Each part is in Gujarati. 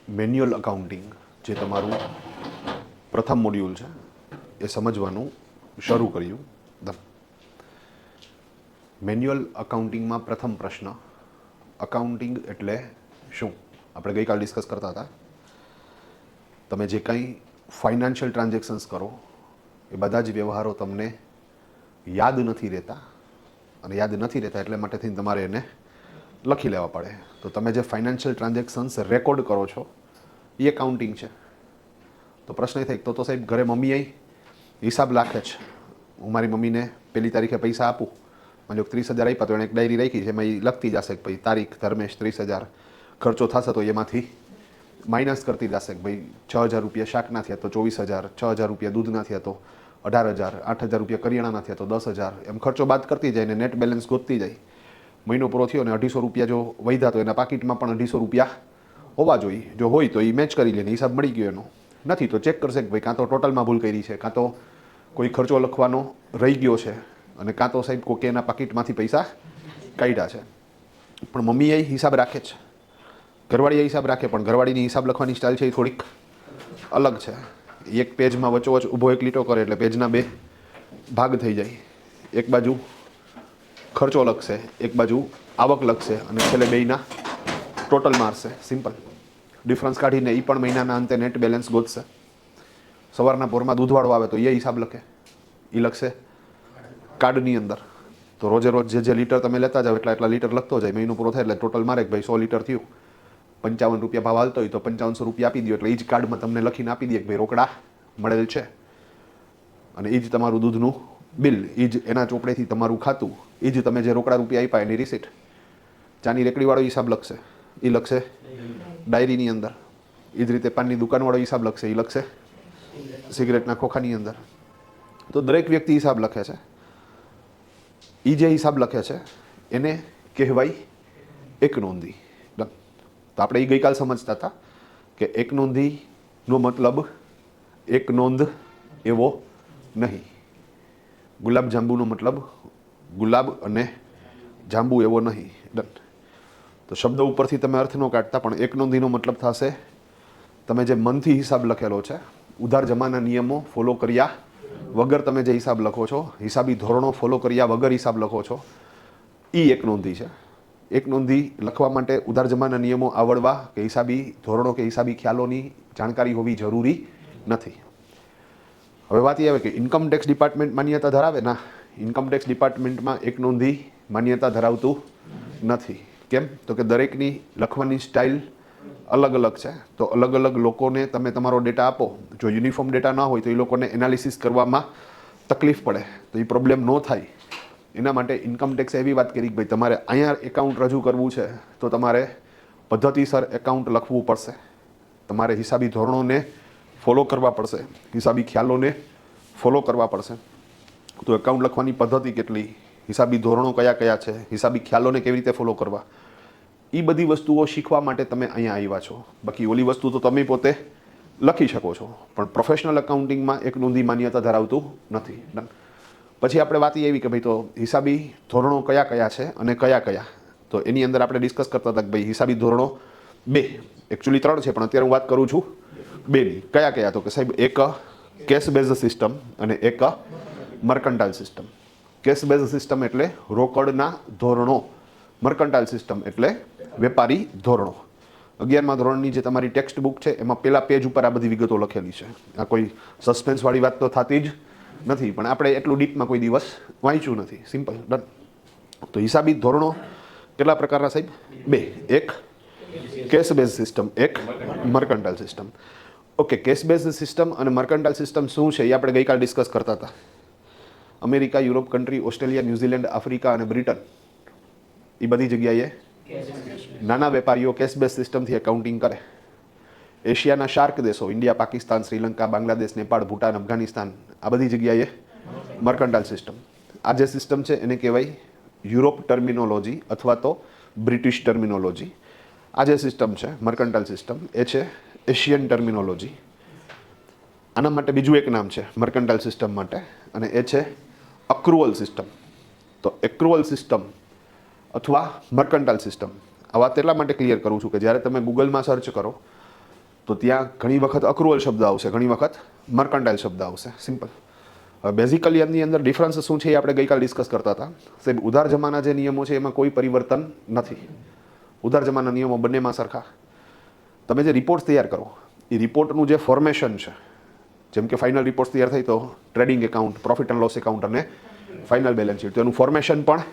મેન્યુઅલ અકાઉન્ટિંગ જે તમારું પ્રથમ મોડ્યુલ છે એ સમજવાનું શરૂ કર્યું. મેન્યુઅલ અકાઉન્ટિંગમાં પ્રથમ પ્રશ્ન, અકાઉન્ટિંગ એટલે શું? આપણે ગઈકાલ ડિસ્કસ કરતા હતા. તમે જે કંઈ ફાઇનાન્શિયલ ટ્રાન્ઝેક્શન્સ કરો એ બધા જ વ્યવહારો તમને યાદ નથી રહેતા, અને યાદ નથી રહેતા એટલે માટેથી તમારે એને લખી લેવા પડે. તો તમે જે ફાઇનાન્શિયલ ટ્રાન્ઝેક્શન્સ રેકોર્ડ કરો છો એ એકાઉન્ટિંગ છે. તો પ્રશ્ન એ થાય તો સાહેબ ઘરે મમ્મી અહીં હિસાબ રાખે છે, હું મારી મમ્મીને પહેલી તારીખે પૈસા આપું, માની લો 30,000 આપ્યા તો એણે એક ડાયરી રાખી છે, એમાં એ લખતી જશે કે ભાઈ તારીખ ધર્મેશ 30,000, ખર્ચો થશે તો એમાંથી માઇનસ કરતી જશે કે ભાઈ 6,000 રૂપિયા શાકના થયા તો 24,000, 6,000 રૂપિયા દૂધના થયા તો 18,000, 8,000 રૂપિયા કરિયાણાના થયા તો 10,000, એમ ખર્ચો બાદ કરતી જાય અને નેટ બેલેન્સ ગોતતી જાય. મહિનો પૂરો થયો અને 250 રૂપિયા જો વધ્યા તો એના પાકીટમાં પણ 250 રૂપિયા હોવા જોઈએ. જો હોય તો એ મેચ કરી લે, હિસાબ મળી ગયો એનો. નથી તો ચેક કરશે કે ભાઈ કાં તો ટોટલમાં ભૂલ કરી છે, કાં તો કોઈ ખર્ચો લખવાનો રહી ગયો છે, અને કાં તો સાહેબ કોકે એના પાકીટમાંથી પૈસા કાઢ્યા છે. પણ મમ્મી એ હિસાબ રાખે છે, ઘરવાળી હિસાબ રાખે, પણ ઘરવાળીની હિસાબ લખવાની સ્ટાઇલ છે એ થોડીક અલગ છે. એક પેજમાં વચ્ચોવચ્ચ ઊભો એક લીટો કરે એટલે પેજના 2 ભાગ થઈ જાય. એક બાજુ ખર્ચો લખશે, એક બાજુ આવક લખશે, અને છેલ્લે બેયના ટોટલ મારશે. સિમ્પલ ડિફરન્સ કાઢીને એ પણ મહિનાના અંતે નેટ બેલેન્સ ગોતશે. સવારના પોરમાં દૂધવાળો આવે તો એ હિસાબ લખે, એ લખશે કાર્ડની અંદર. તો રોજે રોજ જે લીટર તમે લેતા જાઓ એટલા લીટર લખતો જાય. મહિનો પૂરો થાય એટલે ટોટલ મારે કે ભાઈ 100 લીટર થયું, 55 રૂપિયા ભાવ હાલતો હોય તો 5500 રૂપિયા આપી દો, એટલે એ જ કાર્ડમાં તમને લખીને આપી દે કે ભાઈ રોકડા મળેલ છે, અને એ જ તમારું દૂધનું બિલ, એ જ એના ચોપડેથી તમારું ખાતું, એ જ તમે જે રોકડા રૂપિયા આપ્યા એની રિસીટ. ચાની રેકડીવાળો હિસાબ લખશે, એ લખશે ડાયરીની અંદર. એ જ રીતે પાનની દુકાનવાળો હિસાબ લખશે, એ લખશે સિગરેટના ખોખાની અંદર. તો દરેક વ્યક્તિ હિસાબ લખે છે. એ જે હિસાબ લખે છે એને કહેવાય એક નોંધી. તો આપણે એ ગઈકાલ સમજતા હતા કે એક નોંધીનો મતલબ એક નોંધ એવો નહીં. ગુલાબ જાંબુનો મતલબ ગુલાબ અને જાંબુ એવો નહીં. તો શબ્દ ઉપરથી તમે અર્થ ન કાઢતા, પણ એક નોંધીનો મતલબ થશે તમે જે મનથી હિસાબ લખેલો છે, ઉધાર જમાના નિયમો ફોલો કર્યા વગર તમે જે હિસાબ લખો છો, હિસાબી ધોરણો ફોલો કર્યા વગર હિસાબ લખો છો, એ એક નોંધી છે. એક નોંધી લખવા માટે ઉધાર જમાના નિયમો આવડવા કે હિસાબી ધોરણો કે હિસાબી ખ્યાલોની જાણકારી હોવી જરૂરી નથી. હવે વાત એ આવે કે ઇન્કમ ટેક્સ ડિપાર્ટમેન્ટ માન્યતા ધરાવે ના? ઇન્કમ ટેક્સ ડિપાર્ટમેન્ટમાં એક નોંધી માન્યતા ધરાવતું નથી. કેમ? તો કે દરેકની લખવાની સ્ટાઇલ અલગ અલગ છે. તો અલગ અલગ લોકોને તમે તમારો ડેટા આપો, જો યુનિફોર્મ ડેટા ના હોય તો એ લોકોને એનાલિસિસ કરવામાં તકલીફ પડે, તો એ પ્રોબ્લેમ ન થાય એના માટે ઇન્કમ ટેક્સ એવી વાત કરી કે ભાઈ તમારે અહીંયા એકાઉન્ટ રજૂ કરવું છે તો તમારે પદ્ધતિસર એકાઉન્ટ લખવું પડશે, તમારે હિસાબી ધોરણોને ફોલો કરવા પડશે, હિસાબી ખ્યાલોને ફોલો કરવા પડશે. તો એકાઉન્ટ લખવાની પદ્ધતિ કેટલી, હિસાબી ધોરણો કયા કયા છે, હિસાબી ખ્યાલોને કેવી રીતે ફોલો કરવા, એ બધી વસ્તુઓ શીખવા માટે તમે અહીંયા આવ્યા છો. બાકી ઓલી વસ્તુ તો તમે પોતે લખી શકો છો, પણ પ્રોફેશનલ એકાઉન્ટિંગમાં એક નોંધી માન્યતા ધરાવતું નથી. પછી આપણે વાત એવી કે ભાઈ તો હિસાબી ધોરણો કયા કયા છે અને કયા કયા. તો એની અંદર આપણે ડિસ્કસ કરતા હતા કે ભાઈ હિસાબી ધોરણો 2, એકચ્યુઅલી 3 છે, પણ અત્યારે હું વાત કરું છું 2ની. કયા કયા? તો કે સાહેબ એક કેશ બેઝ સિસ્ટમ અને એક mercantile system. Cash base system એટલે રોકડના ધોરણો, મર્કન્ટાઇલ સિસ્ટમ એટલે વેપારી ધોરણો. 11મા ધોરણની જે તમારી ટેક્સ્ટ બુક છે એમાં પહેલા પેજ ઉપર આ બધી વિગતો લખેલી છે. આ કોઈ સસ્પેન્સવાળી વાત તો થતી જ નથી, પણ આપણે એટલું ડીપમાં કોઈ દિવસ વાંચ્યું નથી. Simple, done. તો હિસાબી ધોરણો કેટલા પ્રકારના સાહેબ? 2. એક કેશ બેઝ સિસ્ટમ, એક mercantile system. Okay, cash base system અને મર્કન્ટાઇલ સિસ્ટમ શું છે એ આપણે ગઈકાલ ડિસ્કસ કરતા હતા. America, Europe country, Australia, New Zealand, Africa અને બ્રિટન, એ બધી જગ્યાએ નાના વેપારીઓ કેશ બેઝ સિસ્ટમથી એકાઉન્ટિંગ કરે. એશિયાના શાર્ક દેશો ઇન્ડિયા, પાકિસ્તાન, શ્રીલંકા, બાંગ્લાદેશ, નેપાળ, ભૂટાન, અફઘાનિસ્તાન, આ બધી જગ્યાએ મર્કન્ટાઇલ સિસ્ટમ. આ જે સિસ્ટમ છે એને કહેવાય યુરોપ ટર્મિનોલોજી અથવા તો બ્રિટિશ ટર્મિનોલોજી. આ જે સિસ્ટમ છે મર્કન્ટાઇલ સિસ્ટમ એ છે એશિયન ટર્મિનોલોજી. આના માટે બીજું એક નામ છે મર્કન્ટાઇલ સિસ્ટમ માટે, અને એ છે અક્રુઅલ સિસ્ટમ. તો એક્રુઅલ સિસ્ટમ અથવા મર્કન્ટાઇલ સિસ્ટમ, આ વાત એટલા માટે ક્લિયર કરું છું કે જ્યારે તમે ગૂગલમાં સર્ચ કરો તો ત્યાં ઘણી વખત અક્રુઅલ શબ્દ આવશે, ઘણી વખત મર્કન્ટાઇલ શબ્દ આવશે. સિમ્પલ. હવે બેઝિકલી એમની અંદર ડિફરન્સ શું છે એ આપણે ગઈકાલ ડિસ્કસ કરતા હતા. સાહેબ, ઉધાર જમાના જે નિયમો છે એમાં કોઈ પરિવર્તન નથી. ઉધાર જમાના નિયમો બંનેમાં સરખા. તમે જે રિપોર્ટ તૈયાર કરો એ રિપોર્ટનું જે ફોર્મેશન છે, જેમ કે ફાઇનલ રિપોર્ટ તૈયાર થઈ તો trading account, profit and loss account અને ફાઇનલ બેલેન્સ શીટ, તો એનું ફોર્મેશન પણ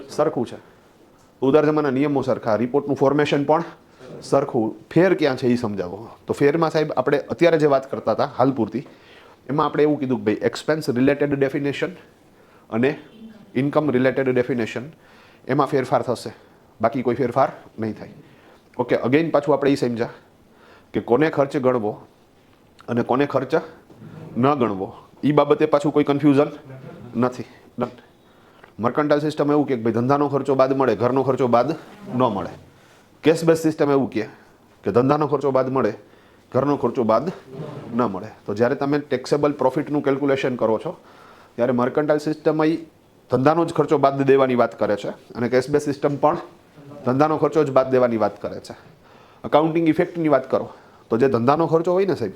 સરખું છે. ઉધાર જમાના નિયમો સરખા, રિપોર્ટનું ફોર્મેશન પણ સરખું. ફેર ક્યાં છે એ સમજાવો. તો ફેરમાં સાહેબ આપણે અત્યારે જે વાત કરતા હતા હાલ પૂરતી, એમાં આપણે એવું કીધું કે ભાઈ એક્સપેન્સ રિલેટેડ ડેફિનેશન અને ઇન્કમ રિલેટેડ ડેફિનેશન એમાં ફેરફાર થશે, બાકી કોઈ ફેરફાર નહીં થાય. ઓકે, અગેન પાછું આપણે એ સમજ્યા કે કોને ખર્ચ ગણવો અને કોને ખર્ચ ન ગણવો એ બાબતે પાછું કોઈ કન્ફ્યુઝન નથી. મર્કન્ટાઇલ સિસ્ટમ એવું કે ભાઈ ધંધાનો ખર્ચો બાદ મળે, ઘરનો ખર્ચો બાદ ન મળે. કેશ બેઝ સિસ્ટમ એવું કે ધંધાનો ખર્ચો બાદ મળે, ઘરનો ખર્ચો બાદ ન મળે. તો જ્યારે તમે ટેક્સેબલ પ્રોફિટનું કેલ્ક્યુલેશન કરો છો ત્યારે મર્કન્ટાઇલ સિસ્ટમ અહીં ધંધાનો જ ખર્ચો બાદ દેવાની વાત કરે છે અને કેશ બેઝ સિસ્ટમ પણ ધંધાનો ખર્ચો જ બાદ દેવાની વાત કરે છે. અકાઉન્ટિંગ ઇફેક્ટની વાત કરો તો જે ધંધાનો ખર્ચો હોય ને સાહેબ,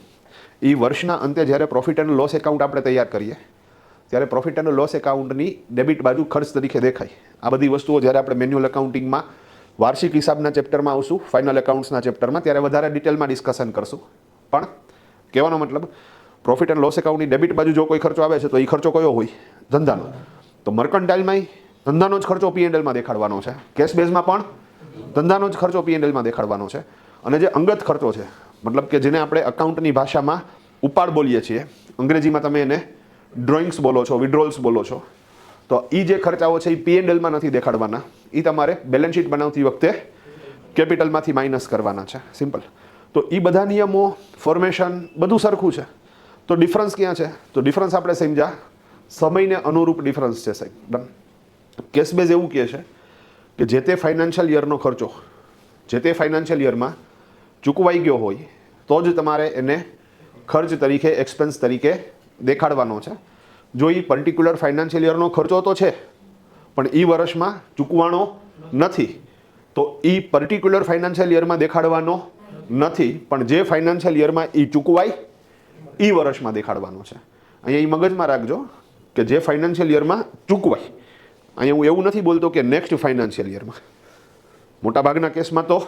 એ વર્ષના અંતે જ્યારે પ્રોફિટ એન્ડ લોસ એકાઉન્ટ આપણે તૈયાર કરીએ ત્યારે પ્રોફિટ એન્ડ લોસ એકાઉન્ટની ડેબિટ બાજુ ખર્ચ તરીકે દેખાય. આ બધી વસ્તુઓ જ્યારે આપણે મેન્યુઅલ એકાઉન્ટિંગમાં વાર્ષિક હિસાબના ચેપ્ટરમાં આવશું, ફાઇનલ એકાઉન્ટ્સના ચેપ્ટરમાં, ત્યારે વધારે ડિટેલમાં ડિસ્કશન કરશું. પણ કહેવાનો મતલબ પ્રોફિટ એન્ડ લોસ એકાઉન્ટની ડેબિટ બાજુ જો કોઈ ખર્ચો આવે છે તો એ ખર્ચો કયો હોય? ધંધાનો. તો મર્કન્ટાઇલમાં ધંધાનો જ ખર્ચો P&Lમાં દેખાડવાનો છે, કેશ બેઝમાં પણ ધંધાનો જ ખર્ચો P&Lમાં દેખાડવાનો છે. અને જે અંગત ખર્ચો છે, મતલબ કે જેને આપણે અકાઉન્ટની ભાષામાં ઉપાડ બોલીએ છીએ, અંગ્રેજીમાં તમે એને ડ્રોઈંગ્સ બોલો છો, વિડ્રોલ્સ બોલો છો, તો એ જે ખર્ચાઓ છે એ P&Lમાં નથી દેખાડવાના, એ તમારે બેલેન્સ શીટ બનાવતી વખતે કેપિટલમાંથી માઇનસ કરવાના છે. સિમ્પલ. તો એ બધા નિયમો, ફોર્મેશન બધું સરખું છે. તો ડિફરન્સ ક્યાં છે? તો ડિફરન્સ આપણે સમજ્યા સમયને અનુરૂપ ડિફરન્સ છે સાહેબ. ડન. કેશ બેઝ એવું કહે છે કે જે તે ફાઇનાન્શિયલ યરનો ખર્ચો જે તે ફાઇનાન્શિયલ યરમાં ચૂકવાઈ ગયો હોય તો જ તમારે એને ખર્ચ તરીકે, એક્સપેન્સ તરીકે દેખાડવાનો છે. જો એ પર્ટિક્યુલર ફાઇનાન્શિયલ યરનો ખર્ચો તો છે પણ એ વર્ષમાં ચૂકવાનો નથી, તો એ પર્ટિક્યુલર ફાઇનાન્શિયલ યરમાં દેખાડવાનો નથી, પણ જે ફાઇનાન્શિયલ યરમાં એ ચૂકવાય એ વર્ષમાં દેખાડવાનો છે. અહીંયા એ મગજમાં રાખજો કે જે ફાઇનાન્શિયલ યરમાં ચૂકવાય. અહીંયા હું એવું નથી બોલતો કે નેક્સ્ટ ફાઇનાન્શિયલ યરમાં, મોટાભાગના કેસમાં તો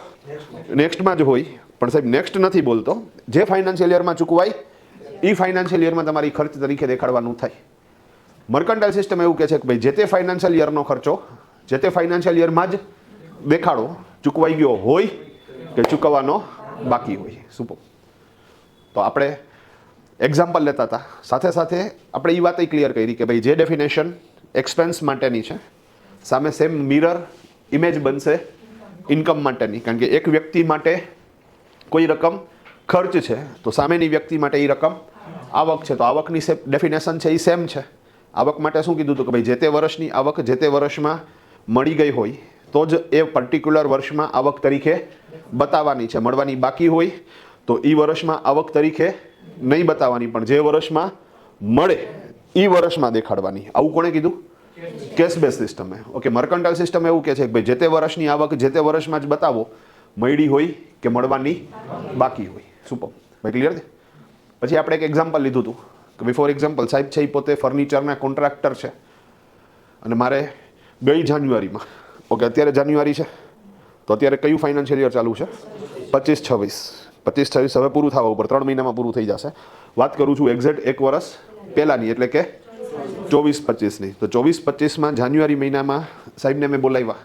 નેક્સ્ટમાં જ હોય, પણ સાહેબ નેક્સ્ટ નથી બોલતો. જે ફાઇનાન્શિયલ યરમાં ચૂકવાય એ ફાઇનાન્શિયલ યરમાં તમારી ખર્ચ તરીકે દેખાડવાનું થાય. મર્કન્ટાઇલ સિસ્ટમ એવું કહે છે કે ભાઈ જે તે ફાઇનાન્શિયલ યરનો ખર્ચો જે તે ફાઇનાન્શિયલ યરમાં જ દેખાડો, ચૂકવાઈ ગયો હોય કે ચૂકવવાનો બાકી હોય. સુપર. તો આપણે એક્ઝામ્પલ લેતા હતા, સાથે સાથે આપણે એ વાત ક્લિયર કરી કે ભાઈ જે ડેફિનેશન એક્સપેન્સ માટેની છે સામે સેમ મિરર ઇમેજ બનશે ઇન્કમ માટેની. કારણ કે એક વ્યક્તિ માટે કોઈ રકમ ખર્ચ છે તો સામેની વ્યક્તિ માટે એ રકમ આવક છે, તો આવકની ડેફિનેશન છે એ સેમ છે. આવક માટે શું કીધું હતું કે ભાઈ જે તે વર્ષની આવક જે તે વર્ષમાં મળી ગઈ હોય તો જ એ પર્ટિક્યુલર વર્ષમાં આવક તરીકે બતાવવાની છે. મળવાની બાકી હોય તો એ વર્ષમાં આવક તરીકે નહીં બતાવવાની, પણ જે વર્ષમાં મળે એ વર્ષમાં દેખાડવાની. આવું કોણે કીધું? કેશ બેઝ સિસ્ટમે. ઓકે, મર્કન્ટાઇલ સિસ્ટમ એવું કહે છે કે ભાઈ જે તે વર્ષની આવક જે તે વર્ષમાં જ બતાવો, મળી હોય કે મળવાની બાકી હોય. સુપર. ભાઈ ક્લિયર છે? પછી આપણે એક એક્ઝામ્પલ લીધું હતું કે ભાઈ ફોર એક્ઝામ્પલ સાહેબ છે એ પોતે ફર્નિચરના કોન્ટ્રાક્ટર છે અને મારે ગઈ જાન્યુઆરીમાં, ઓકે અત્યારે જાન્યુઆરી છે તો અત્યારે કયું ફાઇનાન્શિયલ યર ચાલુ છે? 25-26 હવે પૂરું થવા ઉપર 3 મહિનામાં પૂરું થઈ જશે. વાત કરું છું એક્ઝેક્ટ એક વર્ષ પહેલાંની, એટલે કે 24-25ની. તો 24-25માં જાન્યુઆરી મહિનામાં સાહેબને મેં બોલાવ્યા,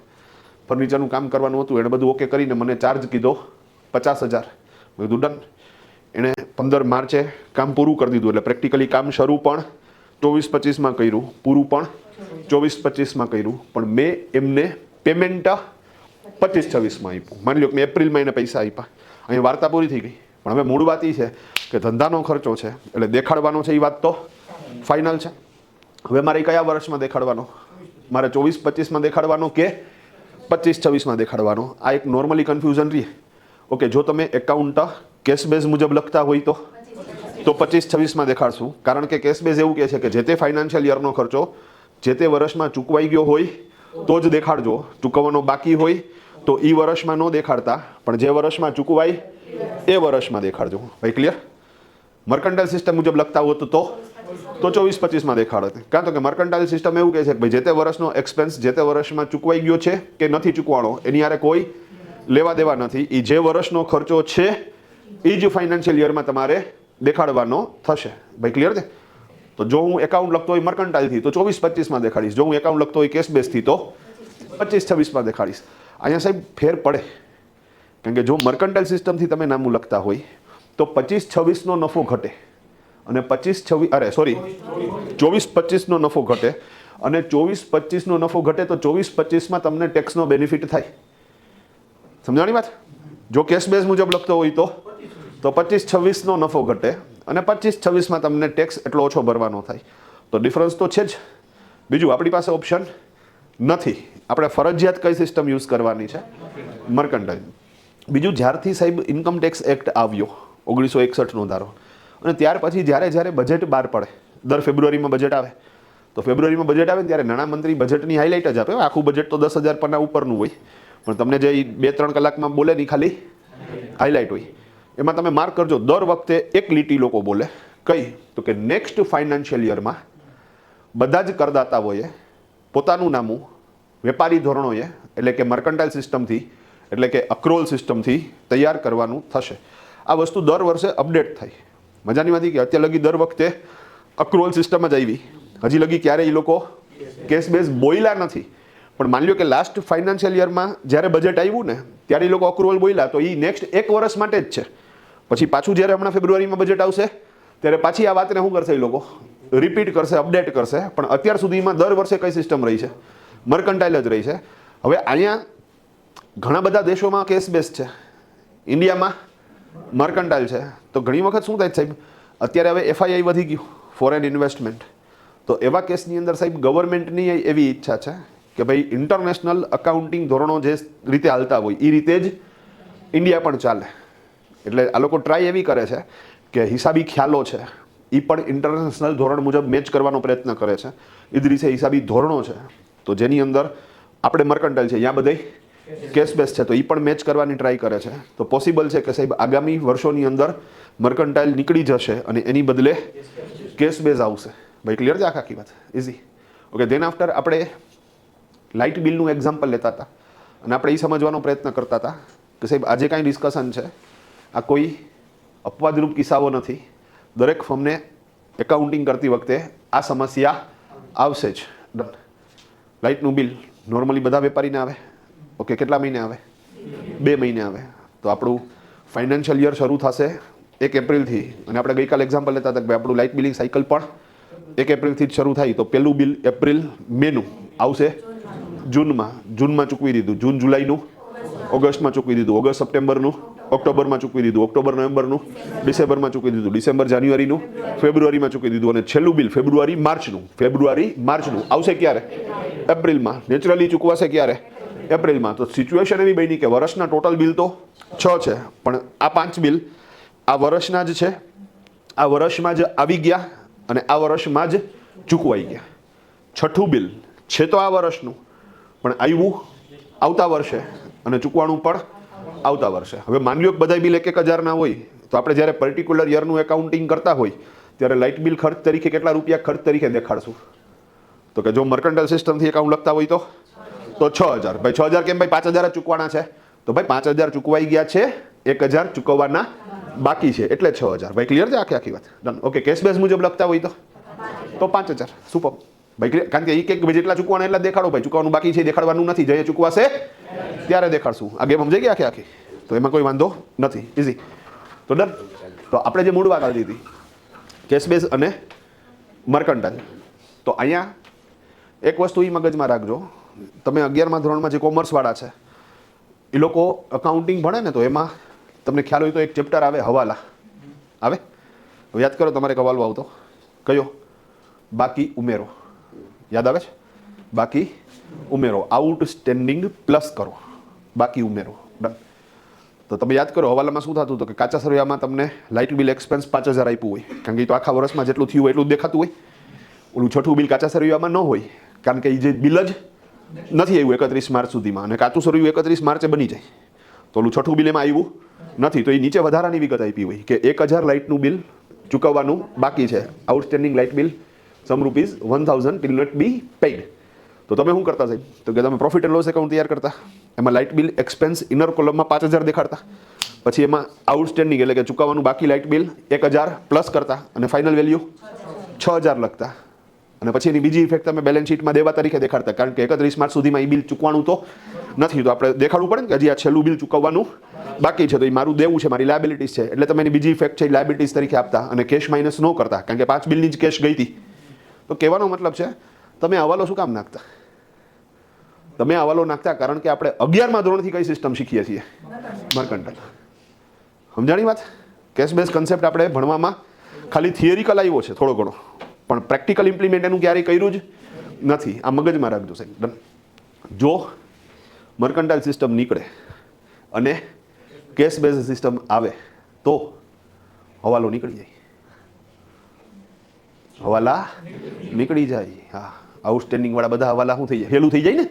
ફર્નિચરનું કામ કરવાનું હતું, એણે બધું ઓકે કરીને મને ચાર્જ કીધો 50,000. મેં કીધું ડન. એણે 15 માર્ચે કામ પૂરું કરી દીધું, એટલે પ્રેક્ટિકલી કામ શરૂ પણ 24-25માં કર્યું, પૂરું પણ 24-25માં કર્યું, પણ મેં એમને પેમેન્ટ 25-26માં આપ્યું. માની લો કે મેં એપ્રિલમાં એને પૈસા આપ્યા. અહીંયા વાર્તા પૂરી થઈ ગઈ. પણ હવે મૂળ વાત એ છે કે ધંધાનો ખર્ચો છે એટલે દેખાડવાનો છે, એ વાત તો ફાઇનલ છે. હવે મારે કયા વર્ષમાં દેખાડવાનો? મારે 24-25માં દેખાડવાનો કે 25-26માં દેખાડવાનો? આ એક નોર્મલી કન્ફ્યુઝન રહી. ઓકે, જો તમે એકાઉન્ટ કેશ બેઝ મુજબ લખતા હોય તો 25-26માં દેખાડશું, કારણ કે કેશ બેઝ એવું કહે છે કે જે તે ફાઇનાન્શિયલ યરનો ખર્ચો જે તે વર્ષમાં ચૂકવાઈ ગયો હોય તો જ દેખાડજો, ચૂકવવાનો બાકી હોય તો એ વર્ષમાં ન દેખાડતા, પણ જે વર્ષમાં ચૂકવાય એ વર્ષમાં દેખાડજો ભાઈ. ક્લિયર? મર્કન્ટાઇલ સિસ્ટમ મુજબ લખતા હોત તો 24-25માં દેખાડો. કાં તો કે મર્કન્ટાઇલ સિસ્ટમ એવું કહે છે કે ભાઈ જે તે વર્ષનો એક્સપેન્સ જે તે વર્ષમાં ચૂકવાઈ ગયો છે કે નથી ચૂકવાણો એની હારે કોઈ લેવા દેવા નથી. એ જે વર્ષનો ખર્ચો છે એ જ ફાઇનાન્શિયલ યરમાં તમારે દેખાડવાનો થશે ભાઈ. ક્લિયર છે? તો જો હું એકાઉન્ટ લખતો હોય મર્કન્ટાઇલથી તો 24-25માં દેખાડીશ. જો હું એકાઉન્ટ લખતો હોય કેશ બેઝથી તો 25-26માં દેખાડીશ. અહીંયા સાહેબ ફેર પડે, કારણ કે જો મર્કન્ટાઇલ સિસ્ટમથી તમે નામું લખતા હોય તો 25-26નો નફો ઘટે અને 24-25નો નફો ઘટે અને 24-25નો નફો ઘટે તો 24-25માં તમને ટેક્સનો બેનિફિટ થાય. સમજાણી વાત? જો કેશ બેઝ મુજબ લખતો હોય તો 25-26નો નફો ઘટે અને 25-26માં તમને ટેક્સ એટલો ઓછો ભરવાનો થાય. તો ડિફરન્સ તો છે જ. બીજું આપણી પાસે ઓપ્શન નથી. આપણે ફરજિયાત કઈ સિસ્ટમ યુઝ કરવાની છે? મર્કન્ટાઇલ. બીજું, જ્યારથી સાહેબ ઇન્કમ ટેક્સ એક્ટ આવ્યો 1961નો ધારો, અને ત્યાર પછી જ્યારે બજેટ બહાર પડે, દર ફેબ્રુઆરીમાં બજેટ આવે, તો ફેબ્રુઆરીમાં બજેટ આવે ત્યારે નાણામંત્રી બજેટની હાઇલાઇટ જ આપે. આખું બજેટ તો 10,000 પાના ઉપરનું હોય, પણ તમને જે 2-3 કલાકમાં બોલે ને ખાલી હાઇલાઇટ હોય. એમાં તમે માર્ક કરજો, દર વખતે એક લીટી લોકો બોલે. કઈ? તો કે નેક્સ્ટ ફાઇનાન્શિયલ યરમાં બધા જ કરદાતાઓએ પોતાનું નામું વેપારી ધોરણોએ એટલે કે મર્કન્ટાઇલ સિસ્ટમથી એટલે કે અક્રોલ સિસ્ટમથી તૈયાર કરવાનું થશે. આ વસ્તુ દર વર્ષે અપડેટ થાય. મજાની વાત કે અત્યારે લગી દર વખતે અક્રોલ સિસ્ટમ જ આવી. હજી લગી ક્યારેય એ લોકો કેશ બેઝ બોલ્યા નથી. પણ માની લો કે લાસ્ટ ફાઇનાન્શિયલ યરમાં જ્યારે બજેટ આવ્યું ને ત્યારે એ લોકો અક્રુવલ બોલ્યા, તો એ નેક્સ્ટ એક વર્ષ માટે જ છે. પછી પાછું જ્યારે હમણાં ફેબ્રુઆરીમાં બજેટ આવશે ત્યારે પાછી આ વાતને શું કરશે? એ લોકો રિપીટ કરશે, અપડેટ કરશે. પણ અત્યાર સુધીમાં દર વર્ષે કઈ સિસ્ટમ રહી છે? મર્કન્ટાઇલ જ રહી છે. હવે અહીંયા ઘણા બધા દેશોમાં કેશ બેઝ છે, ઇન્ડિયામાં મર્કન્ટાઇલ છે. તો ઘણી વખત શું થાય સાહેબ, અત્યારે હવે FII વધી ગયું, ફોરેન ઇન્વેસ્ટમેન્ટ. તો એવા કેસની અંદર સાહેબ ગવર્મેન્ટની એવી ઈચ્છા છે કે ભાઈ ઇન્ટરનેશનલ અકાઉન્ટિંગ ધોરણો જે રીતે હાલતા હોય એ રીતે જ ઇન્ડિયા પણ ચાલે. એટલે આ લોકો ટ્રાય એવી કરે છે કે હિસાબી ખ્યાલો છે એ પણ ઇન્ટરનેશનલ ધોરણ મુજબ મેચ કરવાનો પ્રયત્ન કરે છે. એ જ રીતે હિસાબી ધોરણો છે તો જેની અંદર આપણે મર્કન્ટાઇલ છે, ત્યાં બધે કેશ બેઝ છે, તો એ પણ મેચ કરવાની ટ્રાય કરે છે. તો પોસિબલ છે કે સાહેબ આગામી વર્ષોની અંદર મર્કન્ટાઇલ નીકળી જશે અને એની બદલે કેશ બેઝ આવશે ભાઈ. ક્લિયર છે આખી વાત? ઇઝી. ઓકે. ધેન આફ્ટર આપણે લાઇટ બિલનું એક્ઝામ્પલ લેતા હતા અને આપણે એ સમજવાનો પ્રયત્ન કરતા હતા કે સાહેબ આજે કાંઈ ડિસ્કશન છે, આ કોઈ અપવાદરૂપ કિસ્સાઓ નથી. દરેક ફર્મને એકાઉન્ટિંગ કરતી વખતે આ સમસ્યા આવશે જ. ડન. લાઇટનું બિલ નોર્મલી બધા વેપારીને આવે. ઓકે. કેટલા મહિને આવે? 2 મહિને આવે. તો આપણું ફાઇનાન્શિયલ યર શરૂ થશે 1 એપ્રિલથી, અને આપણે ગઈકાલે એક્ઝામ્પલ લેતા હતા કે ભાઈ આપણું લાઇટ બિલિંગ સાયકલ પણ 1 એપ્રિલથી જ શરૂ થાય. તો પહેલું બિલ એપ્રિલ મેનું આવશે જૂનમાં ચૂકવી દીધું, જૂન જુલાઈનું ઓગસ્ટમાં ચૂકવી દીધું, ઓગસ્ટ સપ્ટેમ્બરનું ઓક્ટોબરમાં ચૂકવી દીધું, ઓક્ટોબર નવેમ્બરનું ડિસેમ્બરમાં ચૂકવી દીધું, ડિસેમ્બર જાન્યુઆરીનું ફેબ્રુઆરીમાં ચૂકવી દીધું, અને છેલ્લું બિલ ફેબ્રુઆરી માર્ચનું આવશે ક્યારે? એપ્રિલમાં. નેચરલી ચૂકવાશે ક્યારે? એપ્રિલમાં. તો સિચ્યુએશન એવી બની કે વર્ષના ટોટલ બિલ તો 6 છે, પણ આ 5 બિલ આ વર્ષના જ છે, આ વર્ષમાં જ આવી ગયા અને આ વર્ષમાં જ ચૂકવાઈ ગયા. છઠ્ઠું બિલ છે તો આ વર્ષનું, પણ આવ્યું આવતા વર્ષે અને ચૂકવાનું પણ આવતા વર્ષે. હવે માની લો કે બધા બિલ 1,000ના હોય તો આપણે જ્યારે પર્ટિક્યુલર યરનું એકાઉન્ટિંગ કરતા હોય ત્યારે લાઇટ બિલ ખર્ચ તરીકે કેટલા રૂપિયા ખર્ચ તરીકે દેખાડશું? તો કે જો મર્કન્ટાઇલ સિસ્ટમથી એકાઉન્ટ લખતા હોય તો 6,000. ભાઈ 6,000 કેમ? ભાઈ 5,000 જ ચૂકવાના છે. તો ભાઈ 5,000 ચૂકવાઈ ગયા છે, 1,000 ચૂકવવાના બાકી છે, એટલે 6,000. ભાઈ ક્લિયર છે આખી વાત? ડન. ઓકે. કેશ બેઝ મુજબ લખતા હોય તો 5,000. સુપર ભાઈ. કારણ કે એ કંઈક જેટલા ચૂકવાના એટલા દેખાડો ભાઈ. ચૂકવાનું બાકી છે દેખાડવાનું નથી. જે ચૂકવાશે ત્યારે દેખાડશું. આ ગેમ સમજાઈ ગયા આખી? તો એમાં કોઈ વાંધો નથી. ઇઝી. તો ડન. તો આપણે જે મૂળ વાત આવી હતી કેશ બેઝ અને મર્કન્ટાઇલ, તો અહીંયા એક વસ્તુ એ મગજમાં રાખજો. તમે 11મા ધોરણમાં જે કોમર્સવાળા છે એ લોકો અકાઉન્ટિંગ ભણે ને, તો એમાં તમને ખ્યાલ હોય તો એક ચેપ્ટર આવે હવાલા. આવે? યાદ કરો તમારે હવાલો આવતો કયો? બાકી ઉમેરો. યાદ આવે છે? બાકી ઉમેરો. આઉટસ્ટેન્ડિંગ પ્લસ કરો, બાકી ઉમેરો. ડન. તો તમે યાદ કરો હવાલામાં શું થતું હતું કે કાચા સરવૈયામાં તમને લાઇટ બિલ એક્સપેન્સ 5,000 આપ્યું હોય, કારણ કે એ તો આખા વર્ષમાં જેટલું થયું હોય એટલું જ દેખાતું હોય. ઓલું છઠ્ઠું બિલ કાચા સરવૈયામાં ન હોય, કારણ કે એ જે બિલ જ નથી આવ્યું 31 માર્ચ સુધીમાં, અને કાચું સરવૈયું 31 માર્ચે બની જાય. તો ઓલું છઠ્ઠું બિલ એમાં આવ્યું નથી, તો એ નીચે વધારાની વિગત આપી હોય કે 1000 લાઇટનું બિલ ચૂકવવાનું બાકી છે, outstanding light bill sum rupees 1000 till not be paid. તો તમે શું કરતા સાહેબ? તો કે તમે પ્રોફિટ એન્ડ લોસ એકાઉન્ટ તૈયાર કરતા, એમાં લાઇટ બિલ એક્સપેન્સ ઇનર કોલમમાં 5000 દેખાડતા, પછી એમાં આઉટસ્ટેન્ડિંગ એટલે કે ચૂકવવાનું બાકી લાઇટ બિલ 1000 પ્લસ કરતા અને ફાઇનલ વેલ્યુ 6000 લખતા. અને પછી એની બીજી ઇફેક્ટ તમે બેલેન્સ શીટમાં દેવા તરીકે દેખાડતા, કારણ કે 31 માર્ચ સુધીમાં એ બિલ ચૂકવાનું તો નથી, તો આપણે દેખાડવું પડે ને કે હજી આ છેલ્લું બિલ ચૂકવવાનું બાકી છે, તો એ મારું દેવું છે, મારી લાયબિલિટીઝ છે, એટલે તમે એની બીજી ઇફેક્ટ છે લાયબિલિટીઝ તરીકે આપતા અને કેશ માઇનસ ન કરતા, કારણ કે 5 બિલની જ કેશ ગઈ હતી. તો કહેવાનો મતલબ છે તમે હવાલો શું કામ નાખતા? તમે હવાલો નાખતા કારણ કે આપણે 11મા ધોરણથી કઈ સિસ્ટમ શીખીએ છીએ? મર્કન્ટાઇલ. સમજાણી વાત? કેશ બેઝ કન્સેપ્ટ આપણે ભણવામાં ખાલી થિયરિકલ આવ્યો છે થોડો ઘણો, પણ પ્રેક્ટિકલ ઇમ્પ્લિમેન્ટ એનું ક્યારેય કર્યું જ નથી. આ મગજમાં રાખજો સાહેબ. જો મર્કન્ટાઇલ સિસ્ટમ નીકળે અને કેશ બેઝ સિસ્ટમ આવે તો હવાલો નીકળી જાય, હવાલા નીકળી જાય. હા, આઉટસ્ટેન્ડિંગ વાળા બધા હવાલા શું થઈ જાય? હેલું થઈ જાય ને.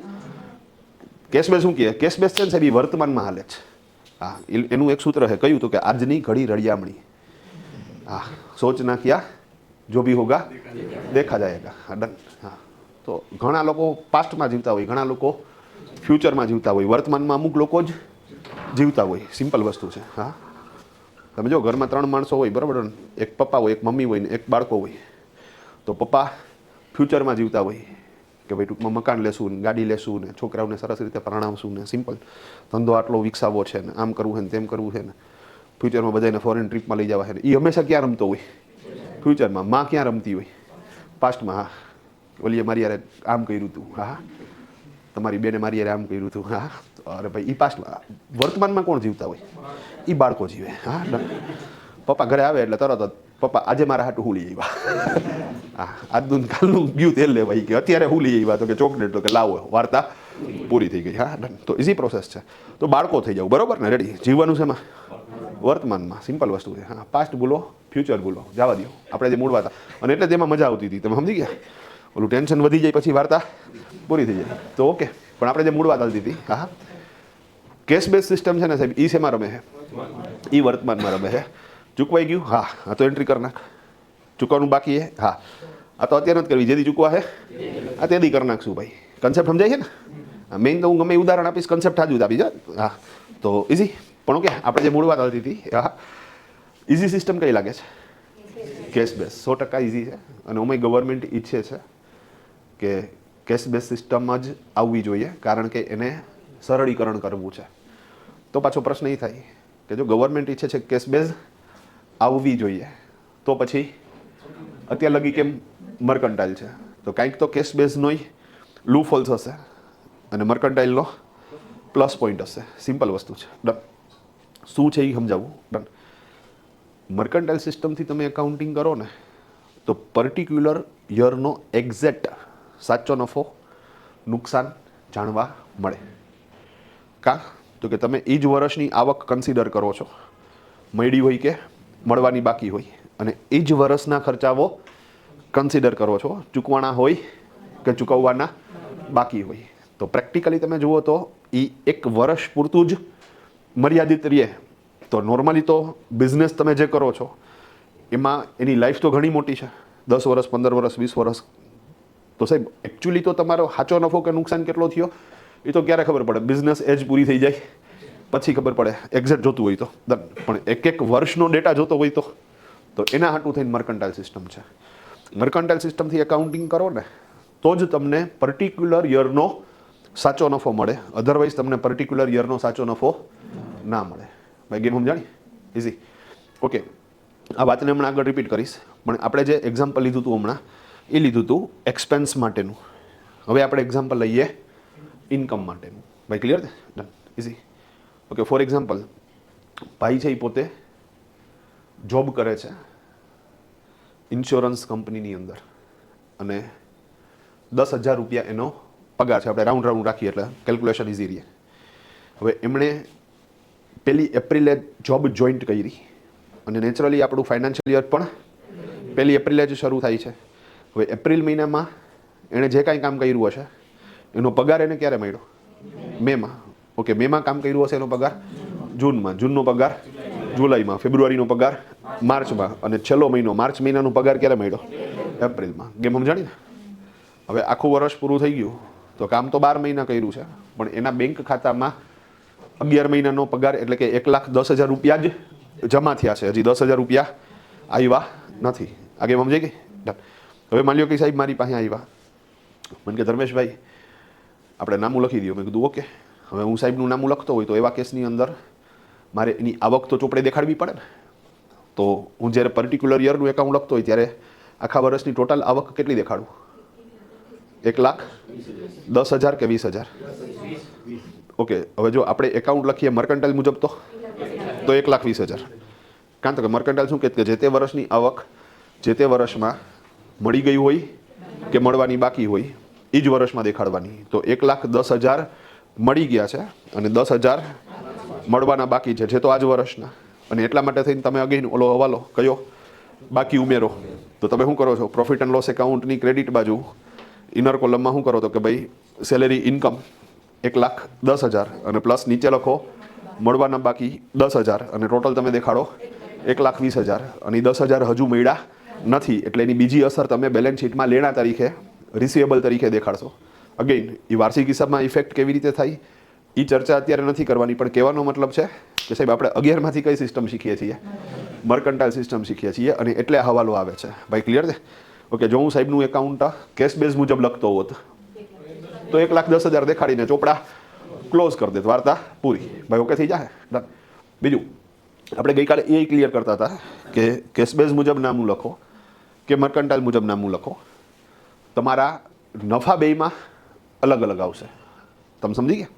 કેશ બેઝ શું કહે? કેશ બેઝ છે ને સાહેબ, વર્તમાનમાં હાલે છે. હા, એનું એક સૂત્ર છે, કયું? તો કે આજની ઘડી રળિયામણી. હા, સોચના ક્યાં જો ભી હોગા દેખા જાયેગા. હા, ડન. હા, તો ઘણા લોકો પાસ્ટમાં જીવતા હોય, ઘણા લોકો ફ્યુચરમાં જીવતા હોય, વર્તમાનમાં અમુક લોકો જ જીવતા હોય. સિમ્પલ વસ્તુ છે. હા, તમે જો ઘરમાં 3 માણસો હોય, બરાબર, એક પપ્પા હોય, એક મમ્મી હોય ને એક બાળકો હોય. તો પપ્પા ફ્યુચરમાં જીવતા હોય કે ભાઈ ટૂંકમાં મકાન લેશું ને ગાડી લેશું ને છોકરાઓને સરસ રીતે પરણાવશું ને સિમ્પલ ધંધો આટલો વિકસાવવો છે ને આમ કરવું છે ને તેમ કરવું છે ને ફ્યુચરમાં બધાને ફોરેન ટ્રીપમાં લઈ જવા છે ને એ હંમેશા ક્યાં રમતો હોય? ફ્યુચરમાં. માં ક્યાં રમતી હોય? પાસ્ટમાં. હા, ઓલીએ મારી યારે આમ કર્યું હતું, હા, તમારી બેને મારી યારે આમ કર્યું હતું, હા. અરે ભાઈ એ પાસ્ટમાં. વર્તમાનમાં કોણ જીવતા હોય? એ બાળકો જીવે. હા, પપ્પા ઘરે આવે એટલે તરત જ પપ્પા આજે મારા હાટું હું લઈ આવ્યા? હા, આજનું કાલનું ગયું તેલ લેવાય કે અત્યારે હું લઈ આવ્યા? તો કે ચોકલેટ. તો કે લાવો, વાર્તા પૂરી થઈ ગઈ. હા, ડન. તો ઇઝી પ્રોસેસ છે. તો બાળકો થઈ જાવ, બરોબર ને? રેડી. જીવવાનું છે એમાં વર્તમાનમાં. સિમ્પલ વસ્તુ છે. હા, પાસ્ટ ભૂલો, ફ્યુચર ભૂલો, જવા દો. આપણે જે મૂળ વાર્તા, અને એટલે તેમાં મજા આવતી હતી, તમે સમજી ગયા? ઓલું ટેન્શન વધી જાય પછી વાર્તા પૂરી થઈ જાય. તો ઓકે, પણ આપણે જે મૂળ વાત આવતી હતી, હા, કેશ બેઝ સિસ્ટમ છે ને સાહેબ, એ શેમાં રમે છે? એ વર્તમાનમાં રમે છે. ચૂકવાઈ ગયું? હા, આ તો એન્ટ્રી કરી નાખ. ચૂકવાનું બાકી છે? હા, આ તો અત્યારે નથી કરવી, જેથી ચૂકવા છે આ તેથી કરી નાખશું ભાઈ. કન્સેપ્ટ સમજાય છે ને? મેઇન તો હું ગમે ઉદાહરણ આપીશ, કન્સેપ્ટ હાજુ જ આપીશ. હા, તો ઇઝી. પણ ઓકે, આપણે જે મૂળ વાત આવતી હતી, હા, ઇઝી સિસ્ટમ કઈ લાગે છે? Cash base. 100% ઇઝી છે. અને ઓમાં ગવર્મેન્ટ ઈચ્છે છે કે કેશ બેઝ સિસ્ટમ જ આવવી જોઈએ, કારણ કે એને સરળીકરણ કરવું છે. તો પાછો પ્રશ્ન એ થાય કે જો ગવર્મેન્ટ ઈચ્છે છે કેશ બેઝ આવવી જોઈએ, તો પછી અત્યાર લગી કેમ મર્કન્ટાઇલ છે? તો કાંઈક તો કેશ બેઝનો લૂપ હોલ્સ હશે અને મર્કન્ટાઇલનો પ્લસ પોઈન્ટ હશે. સિમ્પલ વસ્તુ છે. ડન. શું છે એ સમજાવવું. ડન. મર્કન્ટાઇલ સિસ્ટમથી તમે એકાઉન્ટિંગ કરો ને તો પર્ટિક્યુલર યરનો એક્ઝેક્ટ સાચો નફો નુકસાન જાણવા મળે. કા? તો કે તમે એ જ વર્ષની આવક કન્સિડર કરો છો, મળી હોય કે મળવાની બાકી હોય, અને એ જ વર્ષના ખર્ચાઓ કન્સિડર કરો છો, ચૂકવાના હોય કે ચૂકવવાના બાકી હોય. તો પ્રેક્ટિકલી તમે જુઓ તો એ એક વર્ષ પૂરતું જ મર્યાદિત રહે. તો નોર્મલી તો બિઝનેસ તમે જે કરો છો એમાં એની લાઈફ તો ઘણી મોટી છે, 10 વર્ષ, 15 વર્ષ, 20 વર્ષ. તો સાહેબ એકચ્યુઅલી તો તમારો સાચો નફો કે નુકસાન કેટલો થયો એ તો ક્યારે ખબર પડે? બિઝનેસ એજ પૂરી થઈ જાય પછી ખબર પડે, એક્ઝેક્ટ જોતું હોય તો. પણ એક વર્ષનો ડેટા જોતો હોય તો એના હાટું થઈને મર્કન્ટાઇલ સિસ્ટમ છે. મર્કન્ટાઇલ સિસ્ટમથી એકાઉન્ટિંગ કરો ને તો જ તમને પર્ટિક્યુલર યરનો સાચો નફો મળે, અધરવાઇઝ તમને પર્ટિક્યુલર યરનો સાચો નફો ના મળે. ભાઈ ગેમ સમજાણી? ઇઝી. ઓકે, આ વાતને હમણાં આગળ રિપીટ કરીશ, પણ આપણે જે એક્ઝામ્પલ લીધું હતું હમણાં એ લીધું હતું એક્સપેન્સ માટેનું. હવે આપણે એક્ઝામ્પલ લઈએ ઇન્કમ માટેનું. ભાઈ ક્લિયર છે? Done. Easy. Okay, for example, ભાઈ છે એ પોતે જોબ કરે છે ઇન્સ્યોરન્સ કંપનીની અંદર અને 10,000 રૂપિયા એનો પગાર છે. આપણે રાઉન્ડ રાખીએ એટલે કેલ્ક્યુલેશન ઇઝી રહે. હવે એમણે 1 એપ્રિલે જોબ જોઈન્ટ કરી અને નેચરલી આપણું ફાઇનાન્શિયલ યર પણ 1 એપ્રિલે જ શરૂ થાય છે. હવે એપ્રિલ મહિનામાં એણે જે કાંઈ કામ કર્યું હશે એનો પગાર એને ક્યારે મળ્યો? મેમાં. ઓકે, મેમાં કામ કર્યું હશે એનો પગાર જૂનમાં, જૂનનો પગાર જુલાઈમાં, ફેબ્રુઆરીનો પગાર માર્ચમાં, અને છેલ્લો મહિનો માર્ચ મહિનાનો પગાર ક્યારે મળ્યો? એપ્રિલમાં. ગેમ સમજાણી ને? હવે આખું વર્ષ પૂરું થઈ ગયું તો કામ તો 12 મહિના કર્યું છે, પણ એના બેંક ખાતામાં 11 મહિનાનો પગાર એટલે કે 1,10,000 રૂપિયા જ જમા થયા છે, હજી 10,000 રૂપિયા આવ્યા નથી. આ ગેમ સમજાઈ ગઈ? હવે માની લો કે સાહેબ મારી પાસે આવ્યા, મને કે ધર્મેશભાઈ આપણે નામું લખી દો. મેં કીધું ઓકે. હવે હું સાહેબનું નામું લખતો હોય તો એવા કેસની અંદર મારે એની આવક તો ચોપડે દેખાડવી પડે ને. તો હું જ્યારે પર્ટિક્યુલર યરનું એકાઉન્ટ લખતો હોય ત્યારે આખા વર્ષની ટોટલ આવક કેટલી દેખાડું? 1,10,000 કે 20,000? ઓકે. હવે જો આપણે એકાઉન્ટ લખીએ મર્કન્ટાઇલ મુજબ તો 1,20,000. કારણ કે મર્કન્ટાઇલ શું કહે કે જે તે વર્ષની આવક જે તે વર્ષમાં મળી ગઈ હોય કે મળવાની બાકી હોય એ જ વર્ષમાં દેખાડવાની. તો 1,10,000 મળી ગયા છે અને 10,000 મળવાના બાકી છે, જે તો આજ વર્ષના. અને એટલા માટે થઈને તમે અગેન ઓલો હવાલો કયો બાકી ઉમેરો. તો તમે શું કરો છો? પ્રોફિટ એન્ડ લોસ એકાઉન્ટની ક્રેડિટ બાજુ ઇનર કોલમમાં શું કરો તો કે ભાઈ સેલેરી ઇન્કમ 1,10,000 અને પ્લસ નીચે લખો મળવાના બાકી 10,000 અને ટોટલ તમે દેખાડો 1,20,000 અને 10,000 હજુ મળ્યા નથી એટલે એની બીજી અસર તમે બેલેન્સ શીટમાં લેણા તરીકે રિસીવેબલ તરીકે દેખાડશો. અગેઇન એ વાર્ષિક હિસાબમાં ઇફેક્ટ કેવી રીતે થાય એ ચર્ચા અત્યારે નથી કરવાની, પણ કહેવાનો મતલબ છે કે સાહેબ આપણે 11માંથી કઈ સિસ્ટમ શીખીએ છીએ? મર્કન્ટાઇલ સિસ્ટમ શીખીએ છીએ અને એટલે આ હવાલો આવે છે. ભાઈ ક્લિયર છે? ઓકે. જો હું સાહેબનું એકાઉન્ટ કેશ બેઝ મુજબ લખતો હોત તો 1,10,000 દેખાડીને ચોપડા ક્લોઝ કરી દેત, વાર્તા પૂરી. ભાઈ ઓકે થઈ જાય? ડન. બીજું આપણે ગઈકાલે એ ક્લિયર કરતા હતા કે કેશ બેઝ મુજબ નામું લખો કે મર્કન્ટાઇલ મુજબ નામું લખો, તમારા નફા બેયમાં અલગ અલગ આવશે. તમે સમજી ગયા?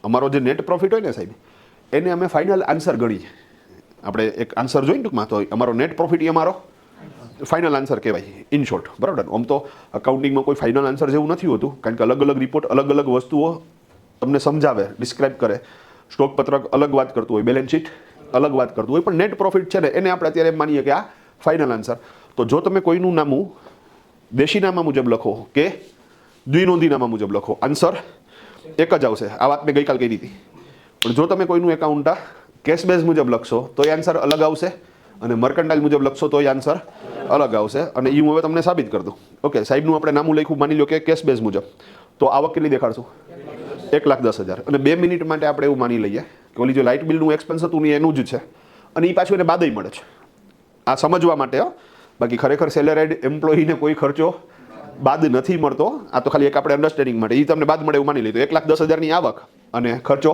અમારો જે નેટ પ્રોફિટ હોય ને સાહેબ એને અમે ફાઇનલ આન્સર ગણીએ. આપણે એક આન્સર જોઈને ટૂંકમાં તો અમારો નેટ પ્રોફિટ એ અમારો ફાઇનલ આન્સર કહેવાય ઇન શોર્ટ. બરાબર? આમ તો અકાઉન્ટિંગમાં કોઈ ફાઇનલ આન્સર જેવું નથી હોતું, કારણ કે અલગ અલગ રિપોર્ટ અલગ અલગ વસ્તુઓ તમને સમજાવે, ડિસ્ક્રાઇબ કરે. સ્ટોક પત્રક અલગ વાત કરતું હોય, બેલેન્સ શીટ અલગ વાત કરતું હોય, પણ નેટ પ્રોફિટ છે ને એને આપણે અત્યારે માનીએ કે આ ફાઇનલ આન્સર. તો જો તમે કોઈનું નામું દેશીનામા મુજબ લખો કે દ્વિનોંધીનામા મુજબ લખો, આન્સર એક જ આવશે. આ વાત મેં ગઈકાલ કહી દીધી. પણ જો તમે કોઈનું એકાઉન્ટ કેશ બેઝ મુજબ લખશો તો એ આન્સર અલગ આવશે અને મર્કન્ટાઇલ મુજબ લખશો તો એ આન્સર અલગ આવશે. અને એ હું હવે તમને સાબિત કરી દઉં. ઓકે. સાહેબનું આપણે નામું લખ્યું, માની લો કે કેશ બેઝ મુજબ, તો આવક કેટલી દેખાડશું? 1,10,000. અને 2 મિનિટ માટે આપણે એવું માની લઈએ કે ઓલી જે લાઇટ બિલનું એક્સપેન્સ હતું ને એનું જ છે અને એ પાછું એને બાદય મળે છે. આ સમજવા માટે. બાકી ખરેખર સેલેરાઇડ એમ્પ્લોયીને કોઈ ખર્ચો બાદ નથી મળતો. આ તો ખાલી એક આપણે અન્ડરસ્ટેન્ડિંગ માટે. એ તમને બાદ મળે એવું માની લીધું. 1,10,000ની આવક અને ખર્ચો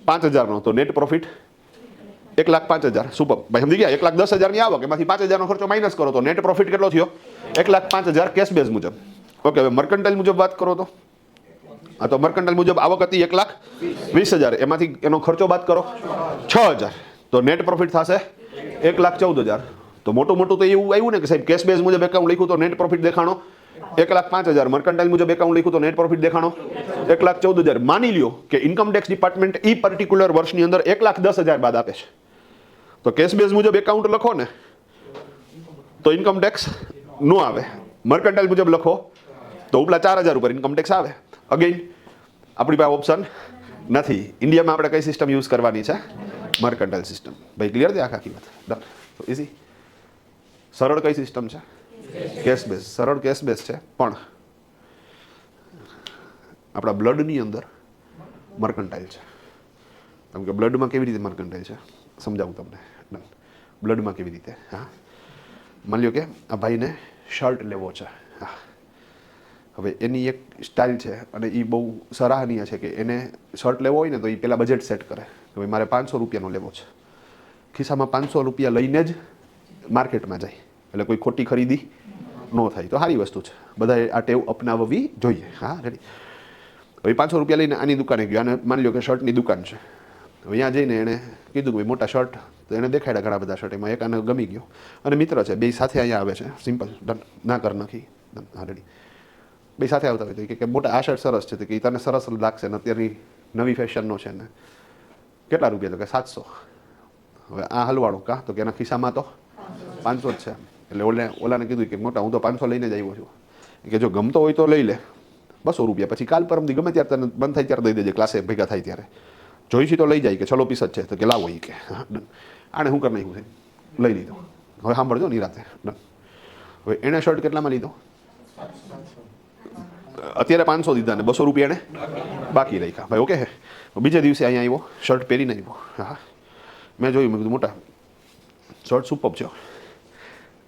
5,000નો, તો નેટ પ્રોફિટ 1,05,000. સુપર. ભાઈ સમજી ગયા? 1,10,000ની આવક એમાંથી 5,000નો ખર્ચો માઇનસ કરો તો નેટ પ્રોફિટ કેટલો થયો? 1,05,000 કેશ બેઝ મુજબ. ઓકે. હવે મર્કન્ટાઇલ મુજબ વાત કરો તો આ તો મર્કન્ટાઇલ મુજબ આવક હતી 1,20,000, એમાંથી એનો ખર્ચો બાદ કરો 6,000, તો નેટ પ્રોફિટ થશે 1,14,000. તો મોટું મોટું તો એવું આવ્યું ને કે સાહેબ કેશ બેઝ મુજબ એકાઉન્ટ લખ્યું તો નેટ પ્રોફિટ દેખાણો 1,05,000, મર્કન્ટાઇલ મુજબ એકાઉન્ટ લખ્યું તો નેટ પ્રોફિટ દેખાણો 1,14,000. માની લ્યો કે ઇન્કમ ટેક્સ ડિપાર્ટમેન્ટ એ પર્ટિક્યુલર વર્ષની અંદર 1,10,000 બાદ આપે છે, તો કેશ બેઝ મુજબ એકાઉન્ટ લખો ને તો ઇન્કમ ટેક્સ નો આવે. મર્કન્ટાઇલ મુજબ લખો તો ઉપલા 4,000 ઉપર ઇન્કમ ટેક્સ આવે. અગેઇન આપણી પાસે ઓપ્શન નથી. ઇન્ડિયામાં આપણે કઈ સિસ્ટમ યુઝ કરવાની છે? Mercantile system. ભાઈ ક્લિયર છે આખી વાત? ડન. તો ઇઝી. સરળ કઈ સિસ્ટમ છે? Cash base. સરળ કેશ બેઝ છે, પણ આપણા બ્લડની અંદર મર્કન્ટાઇલ છે. કેમ કે બ્લડમાં કેવી રીતે મર્કન્ટાઇલ છે સમજાવું તમને. ડન. બ્લડમાં કેવી રીતે? હા, માની લો કે આ ભાઈને શર્ટ લેવો છે. હા, હવે એની એક સ્ટાઇલ છે અને એ બહુ સરાહનીય છે કે એને શર્ટ લેવો હોય ને તો એ પહેલાં બજેટ સેટ કરે કે ભાઈ મારે 500 રૂપિયાનો લેવો છે. ખિસ્સામાં 500 રૂપિયા લઈને જ માર્કેટમાં જાય એટલે કોઈ ખોટી ખરીદી ન થાય. તો સારી વસ્તુ છે, બધાએ આ ટેવ અપનાવવી જોઈએ. હા, રેડી. હવે 500 રૂપિયા લઈને આની દુકાને ગયો અને માની લો કે શર્ટની દુકાન છે. હવે અહીંયા જઈને એણે કીધું કે ભાઈ મોટા શર્ટ, તો એને દેખાડ્યા ઘણા બધા શર્ટ, એમાં એક આને ગમી ગયો અને મિત્ર છે, બે સાથે અહીંયા આવે છે. સિમ્પલ. ડન. ના કર નાખી. ડન. હા, રેડી. બે સાથે આવતા હોય તો કે મોટા આ શર્ટ સરસ છે, તો કે તને સરસ લાગશે ને અત્યારની નવી ફેશનનો છે ને કેટલા રૂપિયા? તો કે 700. હવે આ હલવાડો કાં તો કે એના ખિસ્સામાં તો 500 જ છે. એટલે ઓલાને કીધું કે મોટા હું તો 500 લઈને જ આવ્યો છું, કે જો ગમતો હોય તો લઈ લે 200 રૂપિયા, પછી કાલ પરમથી ગમે ત્યારે તને બંધ થાય ત્યારે દઈ દેજે, ક્લાસે ભેગા થાય ત્યારે. જોઈશી તો લઈ જાય કે ચલો પીસ જ છે તો કે લાવો એ કે હા ડન. આને શું કરી નાખ્યું છે, લઈ લીધો. હવે સાંભળજો નિરાતે ડન. હવે એણે શર્ટ કેટલામાં લીધો? અત્યારે 500 દીધા ને 200 રૂપિયા એને બાકી રાખ્યા ભાઈ. ઓકે, બીજે દિવસે અહીંયા આવ્યો, શર્ટ પહેરીને આવ્યો. હા, મેં જોયું, મેં કીધું મોટા શર્ટ સુપર છે,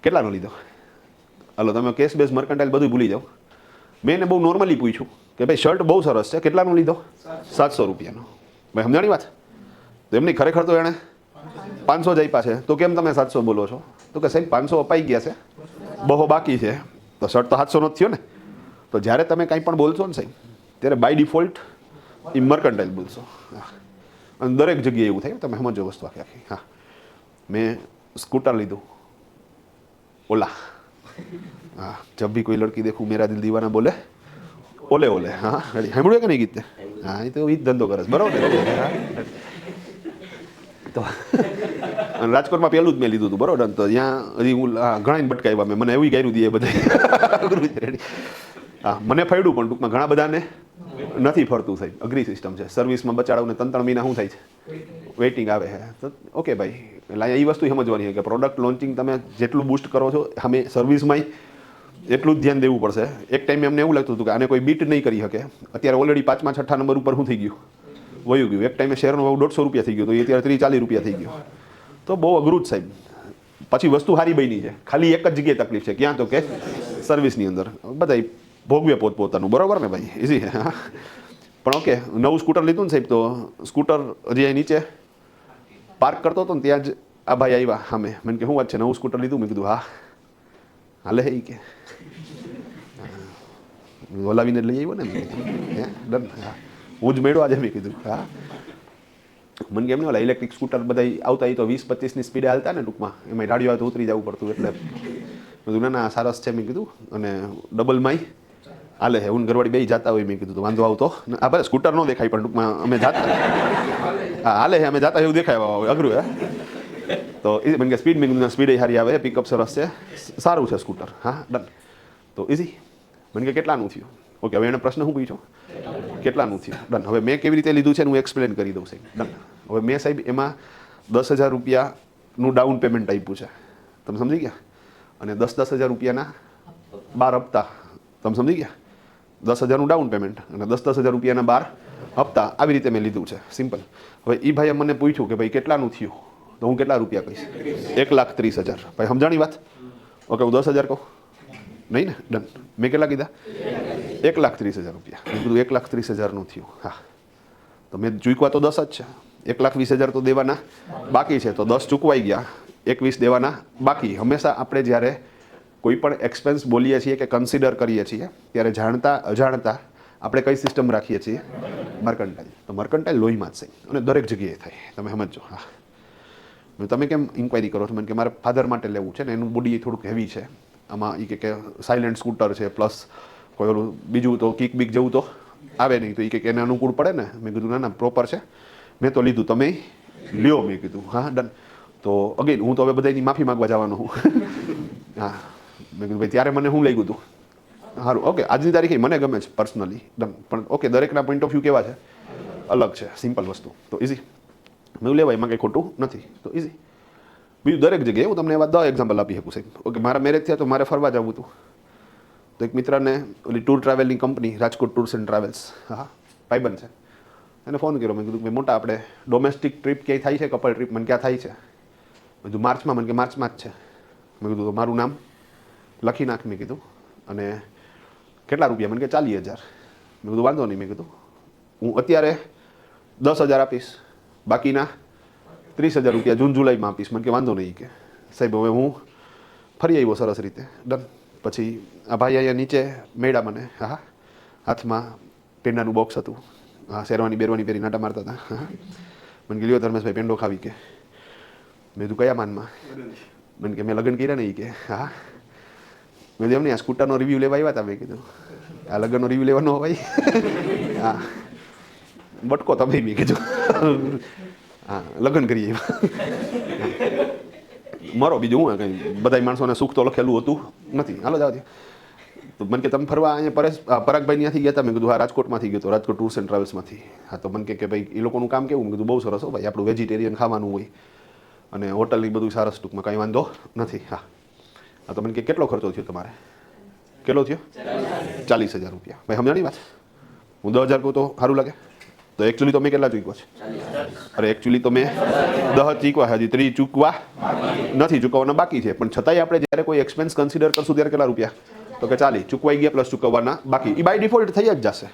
કેટલાનો લીધો? હલો, તમે કેશ બેસ મર્કન્ટાઇલ બધું ભૂલી જાઓ. મેં એને બહુ નોર્મલી પૂછ્યું કે ભાઈ શર્ટ બહુ સરસ છે, કેટલાનો લીધો? 700 રૂપિયાનો. ભાઈ સમજાણી વાત? તો એમની ખરેખર તો એણે 500 જ આપ્યા છે, તો કેમ તમે 700 બોલો છો? તો કે સાહેબ 500 અપાઈ ગયા છે, બહુ બાકી છે, તો શર્ટ તો 700 નો જ થયો ને. તો જ્યારે તમે કંઈ પણ બોલશો ને સાહેબ, ત્યારે બાય ડિફોલ્ટ એ મર્કન્ટાઇલ બોલશો. અને દરેક જગ્યાએ એવું થાય, તમે સમજો વસ્તુ આખી આખી. હા, મેં સ્કૂટર લીધું, ઓલા. હા, જબ ભી કોઈ લડકી દેખું મેરા દિલ દીવાના બોલે ઓલે ઓલે. હા, સાંભળ્યું કે નહીં ગીત? હા, એ તો એ જ ધંધો કરે છે, બરાબર. તો રાજકોટમાં પહેલું જ મેં લીધું હતું, બરાબર. તો ત્યાં હજી હું ઘણા ભટકાવ્યા, મેં મને એવું કર્યું હતું એ બધા. હા, મને ફાયડું, પણ ટૂંકમાં ઘણા બધાને નથી ફરતું સાહેબ. અઘરી સિસ્ટમ છે સર્વિસમાં. બચાડાઓને 3-3 મહિના શું થાય છે, વેઇટિંગ આવે છે. તો ઓકે ભાઈ, એટલે અહીંયા એ વસ્તુ સમજવાની છે કે પ્રોડક્ટ લોન્ચિંગ તમે જેટલું બૂસ્ટ કરો છો, અમે સર્વિસમાં એટલું જ ધ્યાન દેવું પડશે. એક ટાઈમે એમને એવું લાગતું હતું કે આને કોઈ બીટ નહીં કરી શકે. અત્યારે ઓલરેડી 5મા-6ઠ્ઠા નંબર ઉપર શું થઈ ગયું, વયું ગયું. એક ટાઈમે શેરનો ભાવ 150 રૂપિયા થઈ ગયો, તો એ અત્યારે 30-40 રૂપિયા થઈ ગયો. તો બહુ અઘરું જ સાહેબ. પછી વસ્તુ સારી બની છે, ખાલી એક જ જગ્યાએ તકલીફ છે. ક્યાં? તો કે સર્વિસની અંદર. બધા ભોગવે પોતપોતાનું, બરાબર ને ભાઈ? ઇઝી. હા, પણ ઓકે, નવું સ્કૂટર લીધું ને સાહેબ, તો સ્કૂટર હજી અહીં નીચે પાર્ક કરતો હતો ને ત્યાં જ આ ભાઈ આવ્યા સામે. મને કે શું વાત છે, નવું સ્કૂટર લીધું? મેં કીધું હા, હાલે હે કે ઓલાવીને લઈ આવ્યો ને. હે ડન. હા, હું જ મેળો આજે. મેં કીધું હા. મને કેમ નહીં, ઓલા ઇલેક્ટ્રિક સ્કૂટર બધા આવતા, એ તો 20-25ની સ્પીડે હાલતા ને ટૂંકમાં, એમાં ગાડીઓ આવે તો ઉતરી જવું પડતું. એટલે કીધું ના ના, સરસ છે. મેં કીધું, અને ડબલમાંય હાલે હે. હું ઘરવાળી બે જતા હોય. મેં કીધું તો વાંધો આવતો. આ ભલે સ્કૂટર ન દેખાય, પણ ટૂંકમાં અમે જાતા. હા, હાલે હે, અમે જાતા એવું દેખાય. અઘરું હે. તો એ મને કે સ્પીડ, મેં કીધું સ્પીડ સારી આવે, પિકઅપ સરસ છે, સારું છે સ્કૂટર. હા ડન. તો ઇઝી. મને કે કેટલાનું થયું? ઓકે, હવે એને પ્રશ્ન શું પૂછ્યો? કેટલાનું થયું? ડન. હવે મેં કેવી રીતે લીધું છે હું એક્સપ્લેન કરી દઉં સાહેબ. ડન. હવે મેં સાહેબ એમાં 10,000 રૂપિયાનું ડાઉન પેમેન્ટ આપ્યું છે, તમે સમજી ગયા? અને 10,000 રૂપિયાના 12 હપ્તા, તમે સમજી ગયા? 10,000નું ડાઉન પેમેન્ટ અને 10,000 રૂપિયાના 12 હપ્તા, આવી રીતે મેં લીધું છે. સિમ્પલ. હવે એ ભાઈએ મને પૂછ્યું કે ભાઈ કેટલાનું થયું, તો હું કેટલા રૂપિયા કહીશ? 1,30,000. ભાઈ સમજાણી વાત? ઓકે, હું 10,000 કહું? નહીં ને? ડન. મેં કેટલા કીધા? 1,30,000 રૂપિયા. મેં કીધું 1,30,000નું થયું. હા, તો મેં ચૂકવા તો 10 જ છે, 1,20,000 તો દેવાના બાકી છે, તો 10 ચૂકવાઈ ગયા, 21 દેવાના બાકી. હંમેશા આપણે જ્યારે કોઈ પણ એક્સપેન્સ બોલીએ છીએ કે કન્સિડર કરીએ છીએ, ત્યારે જાણતા અજાણતા આપણે કઈ સિસ્ટમ રાખીએ છીએ? મર્કન્ટાઇલ. તો મર્કન્ટાઇલ લોહીમાં જ છે અને દરેક જગ્યાએ થાય, તમે સમજો. હા, તમે કેમ ઇન્ક્વાયરી કરો છો? મને કે મારે ફાધર માટે લેવું છે ને, એનું બોડી થોડુંક હેવી છે. આમાં એ કે સાયલેન્ટ સ્કૂટર છે, પ્લસ કોઈ ઓલું બીજું તો કિક બીક જેવું તો આવે નહીં, તો એ કે એને અનુકૂળ પડે ને. મેં કીધું ના ના, પ્રોપર છે, મેં તો લીધું, તમે લ્યો. મેં કીધું હા ડન. તો અગેન હું તો હવે બધાની માફી માગવા જવાનો હું. હા, મેં કીધું ભાઈ ત્યારે મને શું લાગ્યું હતું સારું. ઓકે, આજની તારીખે મને ગમે છે પર્સનલી. ડન. પણ ઓકે, દરેકના પોઈન્ટ ઓફ વ્યૂ કેવા છે, અલગ છે. સિમ્પલ વસ્તુ. તો ઇઝી. મેં લેવાય, એમાં કંઈ ખોટું નથી. તો ઇઝી. બીજું દરેક જગ્યાએ હું તમને એવા 10 એક્ઝામ્પલ આપી શકું સાહેબ. ઓકે, મારા મેરેજ થયા તો મારે ફરવા જવું હતું, તો એક મિત્રને ઓલી ટૂર ટ્રાવેલની કંપની, રાજકોટ ટૂર્સ એન્ડ ટ્રાવેલ્સ, હા ભાઈબંધ છે, એને ફોન કર્યો. મેં કીધું કે મોટા આપણે ડોમેસ્ટિક ટ્રીપ ક્યાંય થાય છે, કપલ ટ્રીપ? મને ક્યાં થાય છે? મેં કીધું માર્ચમાં. મને કે માર્ચમાં જ છે. મેં કીધું તો મારું નામ લખી નાખ. મેં કીધું અને કેટલા રૂપિયા? મને કે 40,000. મેં કીધું વાંધો નહીં. મેં કીધું હું અત્યારે 10,000 આપીશ, બાકીના 30,000 રૂપિયા જૂન જુલાઈમાં આપીશ. મને કે વાંધો નહીં. કે સાહેબ હવે હું ફરી આવ્યો સરસ રીતે. ડન. પછી આ ભાઈ અહીંયા નીચે મેળા મને, હા, હાથમાં પેંડાનું બોક્સ હતું. હા, શેરવાની બેરવાની પહેરી નાટા મારતા હતા. હા, મને કે લ્યો ધર્મેશભાઈ પેંડો ખાવી. કે મેં કીધું કયા માનમાં? મને કે મેં લગ્ન કર્યા નહીં. કે હા. મેં એમ નહીં, આ સ્કૂટરનો રિવ્યૂ લેવા આવ્યા હતા. મેં કીધું આ લગ્નનો રિવ્યૂ લેવાનો હોય? હા, બટકો તમે. મેં કીધું હા, લગ્ન કરીએ મરો. બીજું હું કંઈ બધા માણસોને સુખ તો લખેલું હતું નથી. હાલો જાવ. તો મને કે તમે ફરવા અહીંયા પરાગભાઈ ત્યાંથી ગયા હતા? મેં કીધું હા, રાજકોટમાંથી ગયો હતો, રાજકોટ ટૂર્સ એન્ડ ટ્રાવેલ્સમાંથી. હા, તો મને કે ભાઈ એ લોકોનું કામ કેવું? મેં કીધું બહુ સરસ હો ભાઈ, આપણું વેજીટેરિયન ખાવાનું હોય અને હોટલની બધું સરસ, ટૂંકમાં કાંઈ વાંધો નથી. હા હા, તો મને કે કેટલો ખર્ચો થયો તમારે? કેટલો થયો? 40,000 રૂપિયા. ભાઈ સમજાણી વાત? હું 10,000 કહું તો સારું લાગે? તો એકચ્યુઅલી તો મેં કેટલા ચૂકવો છે? અરે એકચ્યુઅલી તો મેં 10 ચૂકવા, હજી 30 ચૂકવા નથી, ચૂકવવાના બાકી છે. પણ છતાંય આપણે જ્યારે કોઈ એક્સપેન્સ કન્સિડર કરશું ત્યારે કેટલા રૂપિયા? તો કે 40 ચૂકવાઈ ગયા પ્લસ ચૂકવવાના બાકી. એ બાય ડિફોલ્ટ થઈ જ જશે.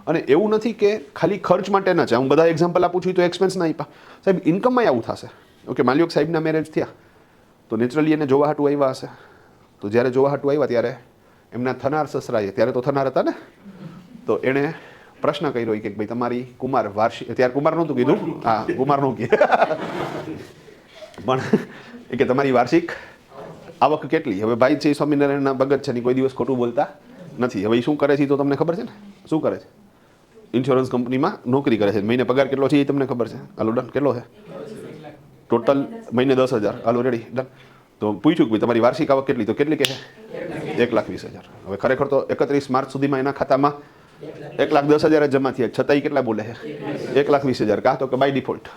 અને એવું નથી કે ખાલી ખર્ચ માટે ના છે. હું બધા એક્ઝામ્પલ આપું છું તો એક્સપેન્સ ના આપ્યા સાહેબ, ઇન્કમમાં આવું થશે. ઓકે, માની લો કે સાહેબના મેરેજ થયા તો નેચરલી એને જોવા હાટું આવ્યા હશે. તો જ્યારે જોવા હાટું આવ્યા ત્યારે એમના થનાર સસરાએ, ત્યારે તો થનાર હતા ને, તો એણે પ્રશ્ન કર્યો કે ભાઈ તમારી કુમાર વાર્ષિક, ત્યારે કુમાર નહોતું કીધું, હા કુમાર નું કહે પણ એ કે તમારી વાર્ષિક આવક કેટલી? હવે ભાઈ છે સ્વામિનારાયણના ભગત છે ને, કોઈ દિવસ ખોટું બોલતા નથી. હવે એ શું કરે છે તો તમને ખબર છે ને? શું કરે છે? ઇન્સ્યોરન્સ કંપનીમાં નોકરી કરે છે. મહિને પગાર કેટલો છે એ તમને ખબર છે? હાલો ડન. કેટલો છે ટોટલ? મહિને 10,000. હાલો રેડી ડન. તો પૂછ્યું કે ભાઈ તમારી વાર્ષિક આવક કેટલી? તો કેટલી કહે? 1,20,000. હવે ખરેખર તો 31 માર્ચ સુધીમાં એના ખાતામાં 1,10,000 જમા થયા, છતાંય કેટલા બોલે છે? 1,20,000. કાં તો કે બાય ડિફોલ્ટ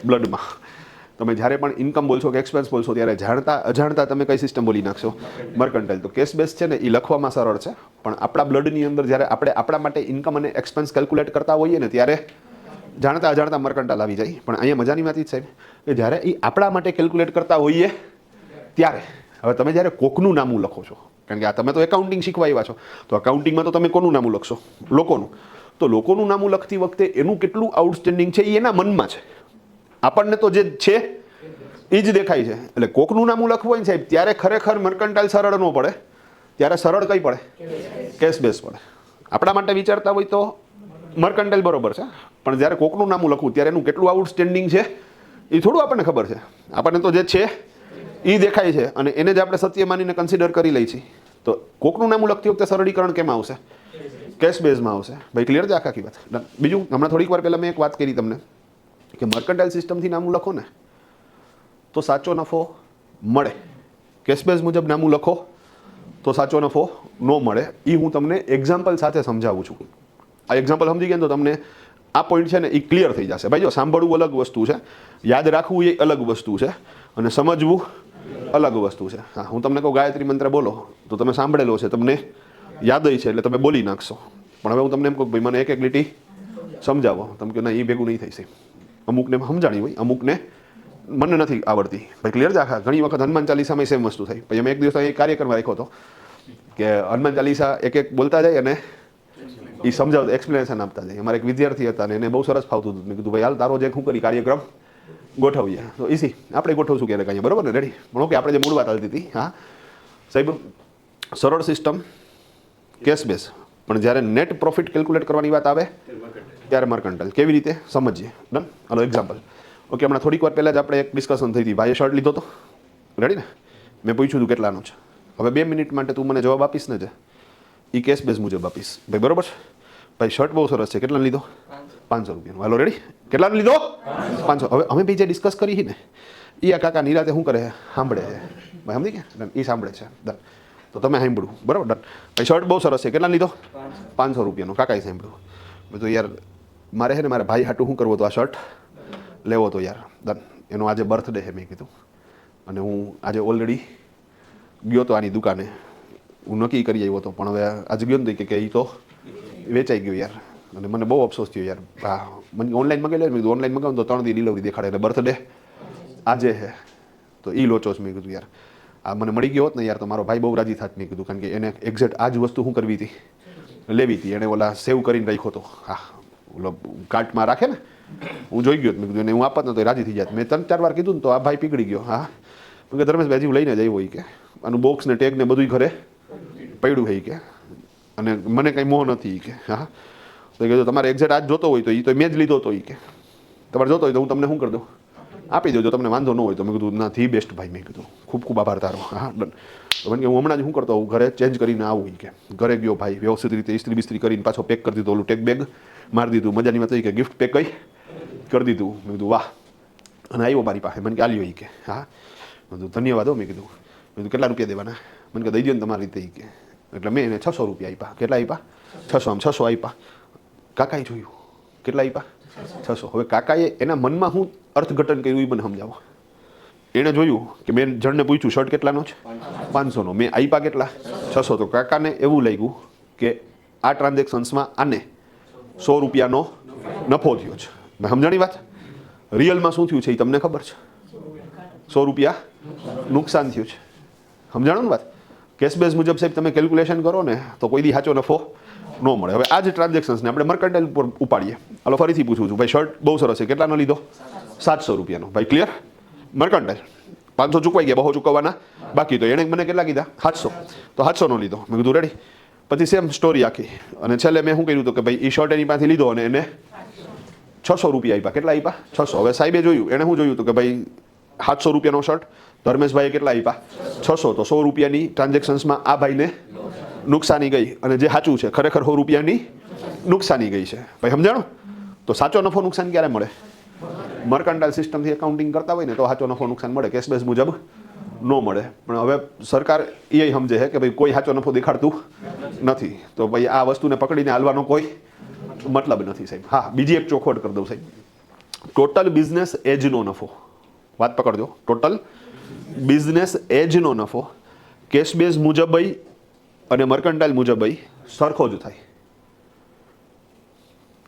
બ્લડમાં. તમે જ્યારે પણ ઇન્કમ બોલશો કે એક્સપેન્સ બોલશો ત્યારે જાણતા અજાણતા તમે કઈ સિસ્ટમ બોલી નાખશો? મર્કન્ટાઇલ. તો કેશ બેઝ છે ને એ લખવામાં સરળ છે, પણ આપણા બ્લડની અંદર જ્યારે આપણે આપણા માટે ઇન્કમ અને એક્સપેન્સ કેલ્ક્યુલેટ કરતા હોઈએ ને ત્યારે જાણતા અજાણતા મર્કન્ટાઇલ આવી જાય. પણ અહીંયા મજાની વાત એ જ સાહેબ કે જ્યારે એ આપણા માટે કેલ્ક્યુલેટ કરતા હોઈએ ત્યારે, હવે તમે જ્યારે કોકનું નામું લખો છો, કારણ કે આ તમે તો એકાઉન્ટિંગ શીખવા આવ્યા છો, તો અકાઉન્ટિંગમાં તો તમે કોનું નામું લખશો? લોકોનું. તો લોકોનું નામું લખતી વખતે એનું કેટલું આઉટસ્ટેન્ડિંગ છે એ એના મનમાં છે. આપણને તો જે છે એ જ દેખાય છે. એટલે કોકનું નામું લખવું હોય ને સાહેબ ત્યારે ખરેખર મર્કન્ટાઇલ સરળ ન પડે, ત્યારે સરળ કઈ પડે? કેશ બેઝ પડે. આપણા માટે વિચારતા હોય તો મર્કન્ટાઇલ બરોબર છે, પણ જ્યારે કોકનું નામું લખવું ત્યારે એનું કેટલું આઉટસ્ટેન્ડિંગ છે એ થોડું આપણને ખબર છે. આપણને તો જે છે એ દેખાય છે અને એને જ આપણે સત્ય માનીને કન્સિડર કરી લઈએ છીએ. તો કોકનું નામું લખતી વખતે સરળીકરણ કેમ આવશે? કેશ બેઝમાં આવશે. ભાઈ ક્લિયર છે આખી વાત? બીજું, હમણાં થોડીક વાર પહેલાં મેં એક વાત કરી તમને કે મર્કન્ટાઇલ સિસ્ટમથી નામું લખો ને તો સાચો નફો મળે, કેશ બેઝ મુજબ નામું લખો તો સાચો નફો ન મળે. એ હું તમને એક્ઝામ્પલ સાથે સમજાવું છું. આ એક્ઝામ્પલ સમજી ગયા તો તમને આ પોઈન્ટ છે ને એ ક્લિયર થઈ જશે. ભાઈ જો, સાંભળવું અલગ વસ્તુ છે, યાદ રાખવું એ અલગ વસ્તુ છે, અને સમજવું અલગ વસ્તુ છે. હા, હું તમને કહું ગાયત્રી મંત્ર બોલો તો તમે સાંભળેલો છે, તમને યાદ છે એટલે તમે બોલી નાખશો. પણ હવે હું તમને એમ કહું ભાઈ મને એક એક લીટી સમજાવો, તમે કહો ના એ ભેગું નહીં થઈ શકે. અમુકને સમજાણી હોય, અમુકને મને નથી આવડતી. ભાઈ ક્લિયર છે આખા? ઘણી વખત હનુમાન ચાલીસામાં સેમ વસ્તુ થઈ. પછી અમે એક દિવસ અહીં કાર્યક્રમ રાખ્યો હતો કે હનુમાન ચાલીસા એક એક બોલતા જાય અને એ સમજાવતા, એક્સપ્લેનેશન આપતા જાય. અમારે એક વિદ્યાર્થી હતા અને એને બહુ સરસ ફાવતું હતું. મેં કીધું ભાઈ હાલ તારો જે શું કરી કાર્યક્રમ ગોઠવીએ. તો ઇસી આપણે ગોઠવશું ક્યારેક અહીંયા, બરોબર ને? રેડી? પણ ઓકે, આપણે જે મૂળ વાત ચાલતી હતી, હા સાહેબ, સરળ સિસ્ટમ કેશ બેઝ, પણ જ્યારે નેટ પ્રોફિટ કેલ્ક્યુલેટ કરવાની વાત આવે ત્યારે મર્કન્ટાઇલ. કેવી રીતે સમજીએ? ડન. હાલો એક્ઝામ્પલ. ઓકે, હમણાં થોડીક વાર પહેલાં જ આપણે એક ડિસ્કશન થઈ હતી. ભાઈએ શર્ટ લીધો હતો, રેડી ને? મેં પૂછ્યું હતું કેટલાનો છે. હવે 2 મિનિટ માટે તું મને જવાબ આપીશ ને, જે એ કેશ બેઝ મુજબ આપીશ. ભાઈ બરોબર છે? ભાઈ શર્ટ બહુ સરસ છે, કેટલાનો લીધો? 500 રૂપિયાનો. હાલો રેડી? કેટલાનો લીધો? 500. હવે અમે બી જે ડિસ્કસ કરી ને એ આ કાકા નિરાતે શું કરે છે? સાંભળે છે. ભાઈ સમજી ગયા? એ સાંભળે છે. ડન. તો તમે સાંભળવું, બરાબર? ડન. ભાઈ શર્ટ બહુ સરસ છે, કેટલા લીધો? 500 રૂપિયાનો. કાકાએ સાંભળ્યું. મેં તો યાર મારે છે ને મારા ભાઈ હાટું શું કરવું તો આ શર્ટ લેવો તો યાર. ડન. એનો આજે બર્થડે છે મેં કીધું, અને હું આજે ઓલરેડી ગયો તો આની દુકાને, હું નક્કી કરી આવ્યો હતો, પણ હવે આજે ગયો ને કે એ તો વેચાઈ ગયું યાર. અને મને બહુ અફસોસ થયો યાર. હા, મને ઓનલાઈન મંગાવી લે. મેં કીધું ઓનલાઈન મંગાવું તો 3 દી ડિલિવરી દેખાડે, અને બર્થડે આજે છે તો એ લોચો છે. મેં કીધું યાર આ મને મળી ગયો હોત ને યાર તો મારો ભાઈ બહુ રાજી થાત. મેં કીધું કારણ કે એને એક્ઝેક્ટ આ જ વસ્તુ શું કરવી હતી, લેવી હતી. એને ઓલા સેવ કરીને રાખ્યો હતો. હા, ઓલો કાર્ટમાં રાખે ને, હું જોઈ ગયો. મેં કીધું એને હું આપત ને તો રાજી થઈ જાય. મેં 3-4 વાર કીધું ને તો આ ભાઈ પીગળી ગયો. હા, કે ધર્મેશભાઈ હજી હું લઈને જ આવ્યો હોય કે આનું બોક્સ ને ટેગ ને બધું ઘરે પડ્યું હોય કે, અને મને કંઈ મોહ નથી કે. હા, તો કીધું તમારે એક્ઝેક્ટ આજ જોતો હોય તો એ તો મેં જ લીધો હતો એ કે તમારે જોતો હોય તો હું તમને શું કરી દઉં, આપી દઉં, જો તમને વાંધો ન હોય તો. મેં કીધું ના થી બેસ્ટ ભાઈ. મેં કીધું ખૂબ ખૂબ આભાર તારો. હા ડન. તો મને કે હું હમણાં જ શું કરતો હું ઘરે ચેન્જ કરીને આવું કે. ઘરે ગયો ભાઈ, વ્યવસ્થિત રીતે ઇસ્ત્રી બિસ્ત્રી કરીને પાછો પેક કરી દીધો. ઓલું ટેક બેગ મારી દીધું. મજાની વાત કે ગિફ્ટ પેક કઈ કરી દીધું. મેં કીધું વાહ. અને આવ્યો મારી પાસે. મને કે આલ્યો એ કે. હા, મેં કીધું ધન્યવાદ હો. મેં કીધું કેટલા રૂપિયા દેવાના? મને કે દઈ દો ને તમારી રીતે કે. એટલે મેં એને 600 રૂપિયા આપ્યા. કેટલા આપ્યા? 600. આમ 600 આપ્યા. કાકાએ જોયું કેટલા આપ્યા? 600. હવે કાકાએ એના મનમાં હું અર્થઘટન કર્યું એ મને સમજાવો. એણે જોયું કે મેં જણને પૂછ્યું શર્ટ કેટલાનો છે? 500નો. મેં આપ્યા કેટલા? 600. તો કાકાને એવું લાગ્યું કે આ ટ્રાન્ઝેક્શન્સમાં આને 100 રૂપિયાનો નફો થયો છે. મેં સમજાણી વાત? રિયલમાં શું થયું છે એ તમને ખબર છે? 100 રૂપિયા નુકસાન થયું છે. સમજાણું ને વાત? કેશ બેઝ મુજબ સાહેબ તમે કેલ્ક્યુલેશન કરો ને તો કોઈ દી સાચો નફો ન મળે. હવે આ જ ટ્રાન્ઝેક્શન્સને આપણે મર્કન્ટાઇલ ઉપર ઉપાડીએ. હાલો ફરીથી પૂછું છું ભાઈ, શર્ટ બહુ સરસ છે, કેટલાનો લીધો? 700 રૂપિયાનો. ભાઈ ક્લિયર? મર્કન્ટાઇલ 500 ચૂકવાઈ ગયા, બહુ ચૂકવવાના બાકી. તો એણે મને કેટલા કીધા? 700. તો 700નો લીધો. મેં કીધું રેડી. પછી સેમ સ્ટોરી આખી. અને છેલ્લે મેં શું કર્યું હતું કે ભાઈ એ શર્ટ એની પાસેથી લીધો અને એને 600 રૂપિયા આપ્યા. કેટલા આપ્યા? 600. હવે સાહેબે જોયું, એણે શું જોયું હતું કે ભાઈ 700 રૂપિયાનો શર્ટ, ધર્મેશભાઈએ કેટલા આપ્યા? 600. તો 100 રૂપિયાની ટ્રાન્ઝેક્શન્સમાં આ ભાઈને નુકસાની ગઈ. અને જે સાચું છે ખરેખર 100 રૂપિયાની નુકસાની ગઈ છે. ભાઈ સમજાણો? તો સાચો નફો નુકસાન ક્યારે મળે? મર્કન્ટાઇલ સિસ્ટમથી એકાઉન્ટિંગ કરતા હોય ને તો સાચો નફો નુકસાન મળે. કેશ બેઝ મુજબ ન મળે. પણ હવે સરકાર એ સમજે છે કે ભાઈ કોઈ સાચો નફો દેખાડતું નથી, તો ભાઈ આ વસ્તુને પકડીને હાલવાનો કોઈ મતલબ નથી સાહેબ. હા, બીજી એક ચોખવટ કરી દઉં સાહેબ. ટોટલ બિઝનેસ એજનો નફો, વાત પકડજો, ટોટલ બિઝનેસ એજનો નફો કેશ બેઝ મુજબ અને મર્કન્ટાઇલ મુજબ સરખો જ થાય.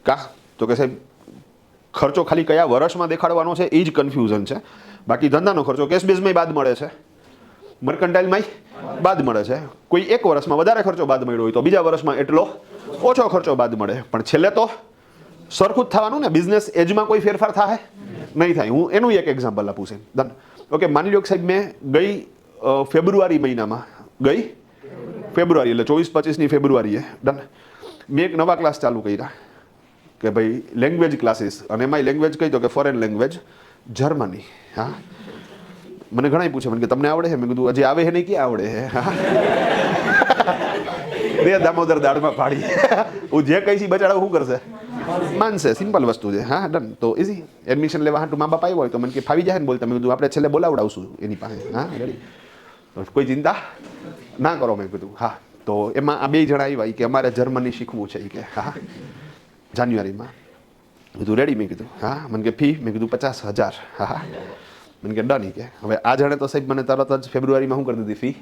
કા તો કે સાહેબ ખર્ચો ખાલી કયા વર્ષમાં દેખાડવાનો છે એ જ કન્ફ્યુઝન છે. બાકી ધંધાનો ખર્ચો કેશ બેઝમાં બાદ મળે છે, મર્કન્ટાઇલમાં બાદ મળે છે. કોઈ એક વર્ષમાં વધારે ખર્ચો બાદ મળ્યો હોય તો બીજા વર્ષમાં એટલો ઓછો ખર્ચો બાદ મળે. પણ છેલ્લે તો સરખું જ થવાનું ને. બિઝનેસ એજમાં કોઈ ફેરફાર થાય નહીં થાય. હું એનું એક એક્ઝામ્પલ આપું છું. ડન. ઓકે, માની લો કે સાહેબ મેં ગઈ ફેબ્રુઆરી મહિનામાં, ગઈ ફેબ્રુઆરી એટલે 24-25ની ફેબ્રુઆરીએ, ડન, મેં એક નવા ક્લાસ ચાલુ કર્યા કે ભાઈ લેંગ્વેજ ક્લાસીસ. અને એમાંય લેંગ્વેજ કઈ તો કે ફોરેન લેંગ્વેજ, જર્મની. હા, મને ઘણા પૂછે મને કે તમને આવડે છે? મેં કીધું હજી આવે છે નહીં, ક્યાં આવડે છે? બે દામોદર દાળમાં પાડી. હું જે કહીશ બચાડા શું કરશે? માનશે. સિમ્પલ વસ્તુ છે. હા, ડન. તો ઇઝી. એડમિશન લેવા હાટું મા બાપ આવ્યો હોય તો મને કે ફાવી જાય ને બોલતા. મેં કીધું આપણે છેલ્લે બોલાવડાવશું એની પાસે. હા, રેડી. કોઈ ચિંતા ના કરો. મેં કીધું હા. તો એમાં આ બે જણા આવ્યા કે અમારે જર્મની શીખવું છે કે હા જાન્યુઆરીમાં. કીધું રેડી. મેં કીધું હા. મને કે ફી? મેં કીધું 50,000. હા. મને કે ડન. કે હવે આ જણે તો સાહેબ મને તરત જ ફેબ્રુઆરીમાં શું કરી દીધી? ફી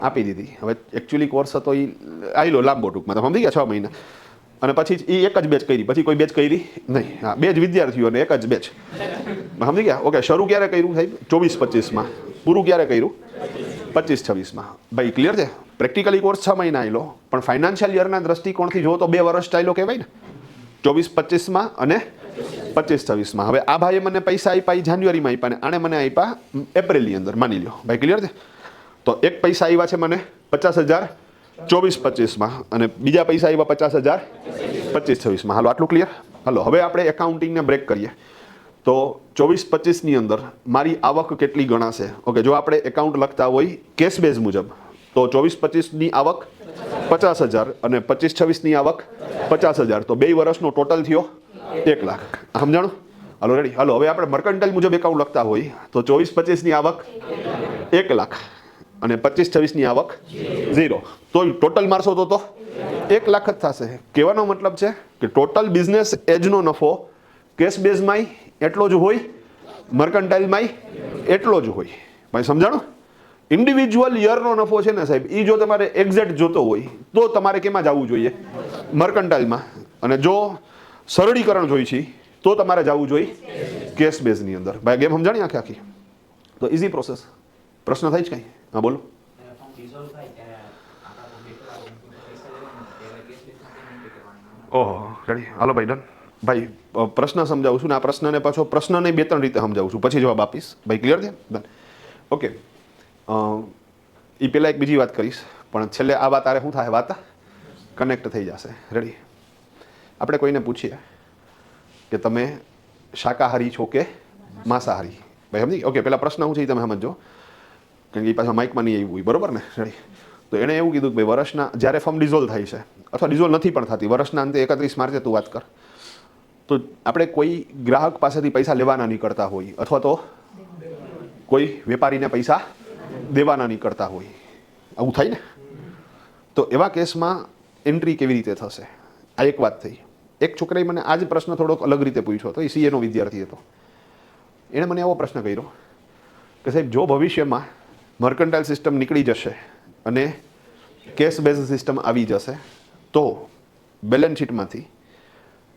આપી દીધી. હવે એકચ્યુઅલી કોર્સ હતો એ આવેલો લાંબો ટૂંકમાં, તો સમજી ગયા 6 મહિના. અને પછી એ એક જ બેચ કરી, પછી કોઈ બેચ કરી નહીં. હા, બે જ વિદ્યાર્થીઓ અને એક જ બેચ. સમજી ગયા? ઓકે. શરૂ ક્યારે કર્યું સાહેબ? 24-25માં. પૂરું ક્યારે કર્યું? 25-26માં. ભાઈ ક્લિયર છે? પ્રેક્ટિકલી કોર્સ 6 મહિના આવેલો, પણ ફાઇનાન્શિયલ યરના દ્રષ્ટિકોણથી જો તો 2 વર્ષ ચાલ્યો કહેવાય ને. 24-25માં અને 25-26માં. હવે આ ભાઈએ મને પૈસા આપ્યા જાન્યુઆરીમાં આપ્યા ને આણે મને આપ્યા એપ્રિલની અંદર, માની લો. ભાઈ ક્લિયર છે? તો એક પૈસા આવ્યા છે મને 50,000 24-25માં અને બીજા પૈસા આવ્યા 50,000 25-26માં. હાલો આટલું ક્લિયર? હાલો હવે આપણે એકાઉન્ટિંગને બ્રેક કરીએ. તો 24-25ની અંદર મારી આવક કેટલી ગણાશે? ઓકે, જો આપણે એકાઉન્ટ લખતા હોય કેશ બેઝ મુજબ તો 24-25ની આવક 50,000 અને 25-26ની આવક 50,000. તો 2 વર્ષનો ટોટલ થયો 1 લાખ. સમજાણું? હાલો રેડી. હાલો હવે આપણે મર્કન્ટાઇલ મુજબ એકાઉન્ટ લખતા હોય તો 24-25ની આવક 1 લાખ અને 25-26ની આવક 0. તો ટોટલ મારશો તો 1 લાખ જ થશે. કહેવાનો મતલબ છે કે ટોટલ બિઝનેસ એજનો નફો કેશ બેઝમાંય એટલો જ હોય, મર્કન્ટાઇલમાંય એટલો જ હોય. ભાઈ સમજાણો? ઇન્ડિવિજ્યુઅલ યરનો નફો છે ને સાહેબ, એ જો તમારે એક્ઝેક્ટ જોતો હોય તો તમારે કેમાં જવું જોઈએ? મર્કન્ટાઇલમાં. અને જો સરળીકરણ જોઈ છે તો તમારે જવું જોઈએ કેશ બેઝની અંદર. ભાઈ ગેમ સમજાણી આખી આખી? તો ઇઝી પ્રોસેસ. પ્રશ્ન થાય જ કંઈ? હા બોલો. ઓહો રેડી. હાલો ભાઈ ડન. ભાઈ પ્રશ્ન સમજાવું છું ને આ પ્રશ્નને પાછો પ્રશ્નને 2-3 રીતે સમજાવું છું, પછી જવાબ આપીશ. ભાઈ ક્લિયર છે? ડન. ઓકે. એ પહેલાં એક બીજી વાત કરીશ, પણ છેલ્લે આ વાત આરે શું થાય? વાત કનેક્ટ થઈ જશે. રેડી. આપણે કોઈને પૂછીએ કે તમે શાકાહારી છો કે માંસાહારી? ભાઈ સમજી? ઓકે, પહેલાં પ્રશ્ન શું છે એ તમે સમજો, કારણ કે એ પાછા માઇકમાં નહીં આવ્યું હોય, બરોબર ને? રેડી. તો એણે એવું કીધું કે ભાઈ વર્ષના જ્યારે ફર્મ ડિઝોલ્વ થાય છે અથવા ડિઝોલ્વ નથી પણ થતી, વર્ષના અંતે 31 માર્ચે તું વાત કર, તો આપણે કોઈ ગ્રાહક પાસેથી પૈસા લેવાના નહીં કરતા હોય અથવા તો કોઈ વેપારીને પૈસા દેવાના નહીં કરતા હોય, આવું થાય ને? તો એવા કેસમાં એન્ટ્રી કેવી રીતે થશે? આ એક વાત થઈ. એક છોકરાએ મને આ જ પ્રશ્ન થોડોક અલગ રીતે પૂછ્યો હતો. એ સીએનો વિદ્યાર્થી હતો. એણે મને એવો પ્રશ્ન કર્યો કે સાહેબ, જો ભવિષ્યમાં મર્કન્ટાઇલ સિસ્ટમ નીકળી જશે અને કેશ બેઝ સિસ્ટમ આવી જશે તો બેલેન્સ શીટમાંથી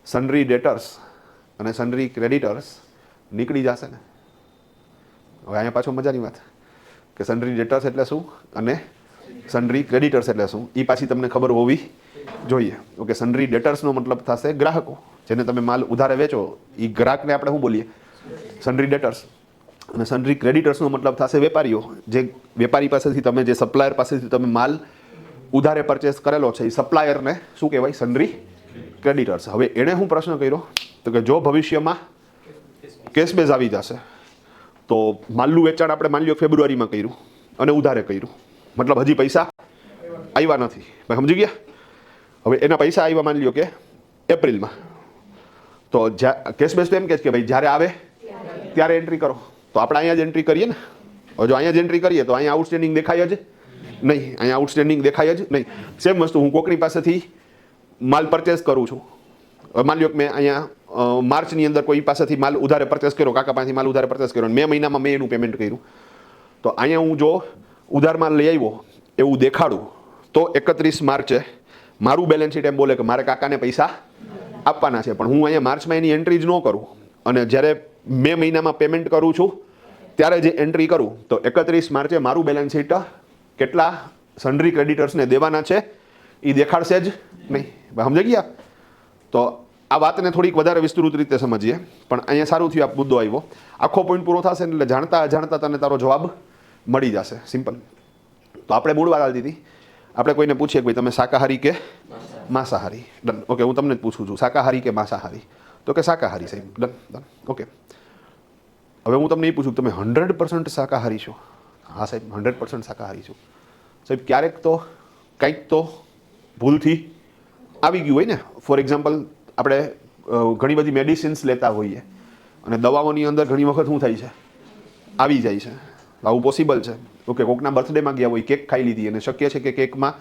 સન્ડ્રી ડેટર્સ અને સન્ડ્રી ક્રેડિટર્સ નીકળી જશે ને? હવે અહીંયા પાછો મજાની વાત કે સન્ડ્રી ડેટર્સ એટલે શું અને સન્ડ્રી ક્રેડિટર્સ એટલે શું, એ પાછી તમને ખબર હોવી જોઈએ. ઓકે, સન્ડ્રી ડેટર્સનો મતલબ થશે ગ્રાહકો, જેને તમે માલ ઉધારે વેચો એ ગ્રાહકને આપણે શું બોલીએ? સન્ડ્રી ડેટર્સ. અને સન્ડ્રી ક્રેડિટર્સનો મતલબ થશે વેપારીઓ, જે વેપારી પાસેથી તમે, જે સપ્લાયર પાસેથી તમે માલ ઉધારે પરચેસ કરેલો છે એ સપ્લાયરને શું કહેવાય? સન્ડ્રી ક્રેડિટર્સ. હવે એણે શું પ્રશ્ન કર્યો તો કે જો ભવિષ્યમાં કેશ બેઝ આવી જશે તો માલનું વેચાણ આપણે માની લો ફેબ્રુઆરીમાં કર્યું અને ઉધારે કર્યું, મતલબ હજી પૈસા આવ્યા નથી, ભાઈ સમજી ગયા? હવે એના પૈસા આવ્યા માની લો કે એપ્રિલમાં, તો કેશ બેઝ તો એમ કહે છે કે ભાઈ જ્યારે આવે ત્યારે એન્ટ્રી કરો. તો આપણે અહીંયા જ એન્ટ્રી કરીએ ને. હવે જો અહીંયા જ એન્ટ્રી કરીએ તો અહીંયા આઉટસ્ટેન્ડિંગ દેખાય જ નહીં, અહીંયા આઉટસ્ટેન્ડિંગ દેખાય જ નહીં. સેમ વસ્તુ હું કોકની પાસેથી માલ પરચેસ કરું છું. માની લો કે મેં અહીંયા માર્ચની અંદર કોઈ પાસેથી માલ ઉધારે પરચેસ કર્યો, કાકા પાસેથી માલ ઉધારે પરચેસ કર્યો, મે મહિનામાં મેં એનું પેમેન્ટ કર્યું. તો અહીંયા હું જો ઉધાર માલ લઈ આવ્યો એવું દેખાડું તો 31 માર્ચે મારું બેલેન્સ શીટ એમ બોલે કે મારે કાકાને પૈસા આપવાના છે. પણ હું અહીંયા માર્ચમાં એની એન્ટ્રી જ ન કરું અને જ્યારે મે મહિનામાં પેમેન્ટ કરું છું ત્યારે જે એન્ટ્રી કરું તો 31 માર્ચે મારું બેલેન્સ શીટ કેટલા સન્ડ્રી ક્રેડિટર્સને દેવાના છે એ દેખાડશે જ નહીં. સમજી ગયા? તો આ વાતને થોડીક વધારે વિસ્તૃત રીતે સમજીએ, પણ અહીંયા સારું થયું આ મુદ્દો આવ્યો. આખો પોઈન્ટ પૂરો થશે એટલે જાણતા અજાણતા તને તારો જવાબ મળી જશે. સિમ્પલ. તો આપણે મૂળ વાત આવી હતી. આપણે કોઈને પૂછીએ કે ભાઈ તમે શાકાહારી કે માંસાહારી? ડન. ઓકે, હું તમને જ પૂછું છું, શાકાહારી કે માંસાહારી? તો કે શાકાહારી સાહેબ. Done done. ઓકે, હવે હું તમને એ પૂછું તમે 100% શાકાહારી છો? હા સાહેબ, 100% શાકાહારી છું. સાહેબ, ક્યારેક તો કંઈક તો ભૂલથી આવી ગયું હોય ને. ફોર એક્ઝામ્પલ, આપણે ઘણી બધી મેડિસિન્સ લેતા હોઈએ અને દવાઓની અંદર ઘણી વખત શું થાય છે? આવી જાય છે. આવું પોસિબલ છે. ઓકે, કોકના બર્થડેમાં ગયા હોય, કેક ખાઈ લીધી અને શક્ય છે કે કેકમાં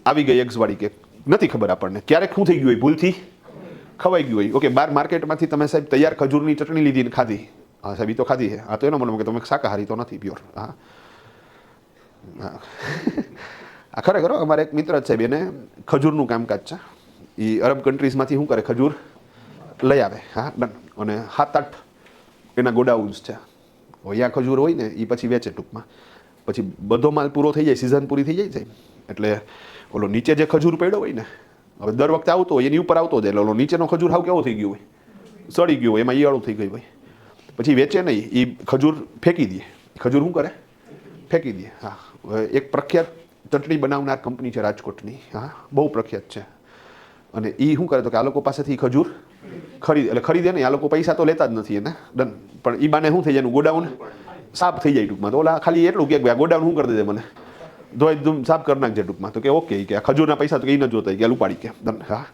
આવી ગઈ એગ્સવાળી કેક, નથી ખબર આપણને. ક્યારેક શું થઈ ગયું હોય? ભૂલથી ખવાઈ ગયું હોય. ઓકે, બહાર માર્કેટમાંથી તમે સાહેબ તૈયાર ખજૂરની ચટણી લીધી ને ખાધી. હા સાહેબ, એ તો ખાધી છે. હા, તો એનો મતલબ કે તમે શાકાહારી તો નથી, પ્યોર. હા હા ખરેખર અમારે એક મિત્ર જ સાહેબ, એને ખજૂરનું કામકાજ છે. એ અરબ કન્ટ્રીઝમાંથી શું કરે? ખજૂર લઈ આવે. હા ડન. અને 7-8 એના ગોડાઉન્સ છે. અહીંયા ખજૂર હોય ને એ પછી વેચે ટૂંકમાં. પછી બધો માલ પૂરો થઈ જાય, સિઝન પૂરી થઈ જાય સાહેબ, એટલે ઓલો નીચે જે ખજૂર પડ્યો હોય ને, હવે દર વખતે આવતો હોય એની ઉપર આવતો જાય, એટલે ઓલો નીચેનો ખજૂર હાવ કેવો થઈ ગયો હોય? સડી ગયો હોય, એમાં ઈયાળું થઈ ગયું હોય. પછી વેચે નહીં, એ ખજૂર ફેંકી દે. ખજૂર શું કરે? ફેંકી દે. હા, એક પ્રખ્યાત ચટણી બનાવનાર કંપની છે રાજકોટની. હા, બહુ પ્રખ્યાત છે. અને એ શું કરે તો કે આ લોકો પાસેથી ખજૂર ખરીદે. એટલે ખરીદે નહીં, આ લોકો પૈસા તો લેતા જ નથી એને. ડન. પણ એ બાને શું થઈ જાય? એનું ગોડાઉન સાફ થઈ જાય ટૂંકમાં. તો ઓલા ખાલી એટલું કે આ ગોડાઉન શું કરી દે મને ધોઈ ધૂમ સાફ કરી નાખજે ટૂંકમાં. તો કે ઓકે, કે આ ખજૂરના પૈસા તો એ ન જોતા કે ઉપાડી કે. ડન. હા,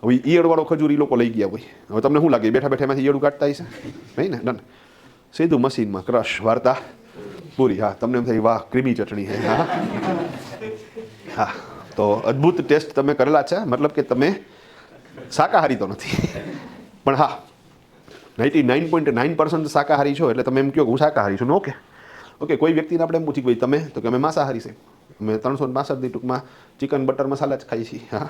હવે ઈયળવાળો ખજૂર એ લોકો લઈ ગયા હોય. હવે તમને શું લાગે? બેઠા બેઠા એમાંથી ઈયળું કાઢતા હશે નહીં ને? ડન. સીધું મશીનમાં ક્રશ, વાર્તા પૂરી. હા, તમને એમ થાય વાહ ક્રીમી ચટણી છે. હા હા, તો અદ્ભુત ટેસ્ટ તમે કરેલા છે, મતલબ કે તમે શાકાહારી તો નથી પણ હા 99.9% શાકાહારી છો. એટલે તમે એમ કહો કે હું શાકાહારી છું. ઓકે ઓકે, કોઈ વ્યક્તિને આપણે એમ પૂછી કે ભાઈ તમે, તો કે અમે માંસાહારી છે, અમે 365 ટૂંકમાં ચિકન બટર મસાલા જ ખાઈ છીએ. હા,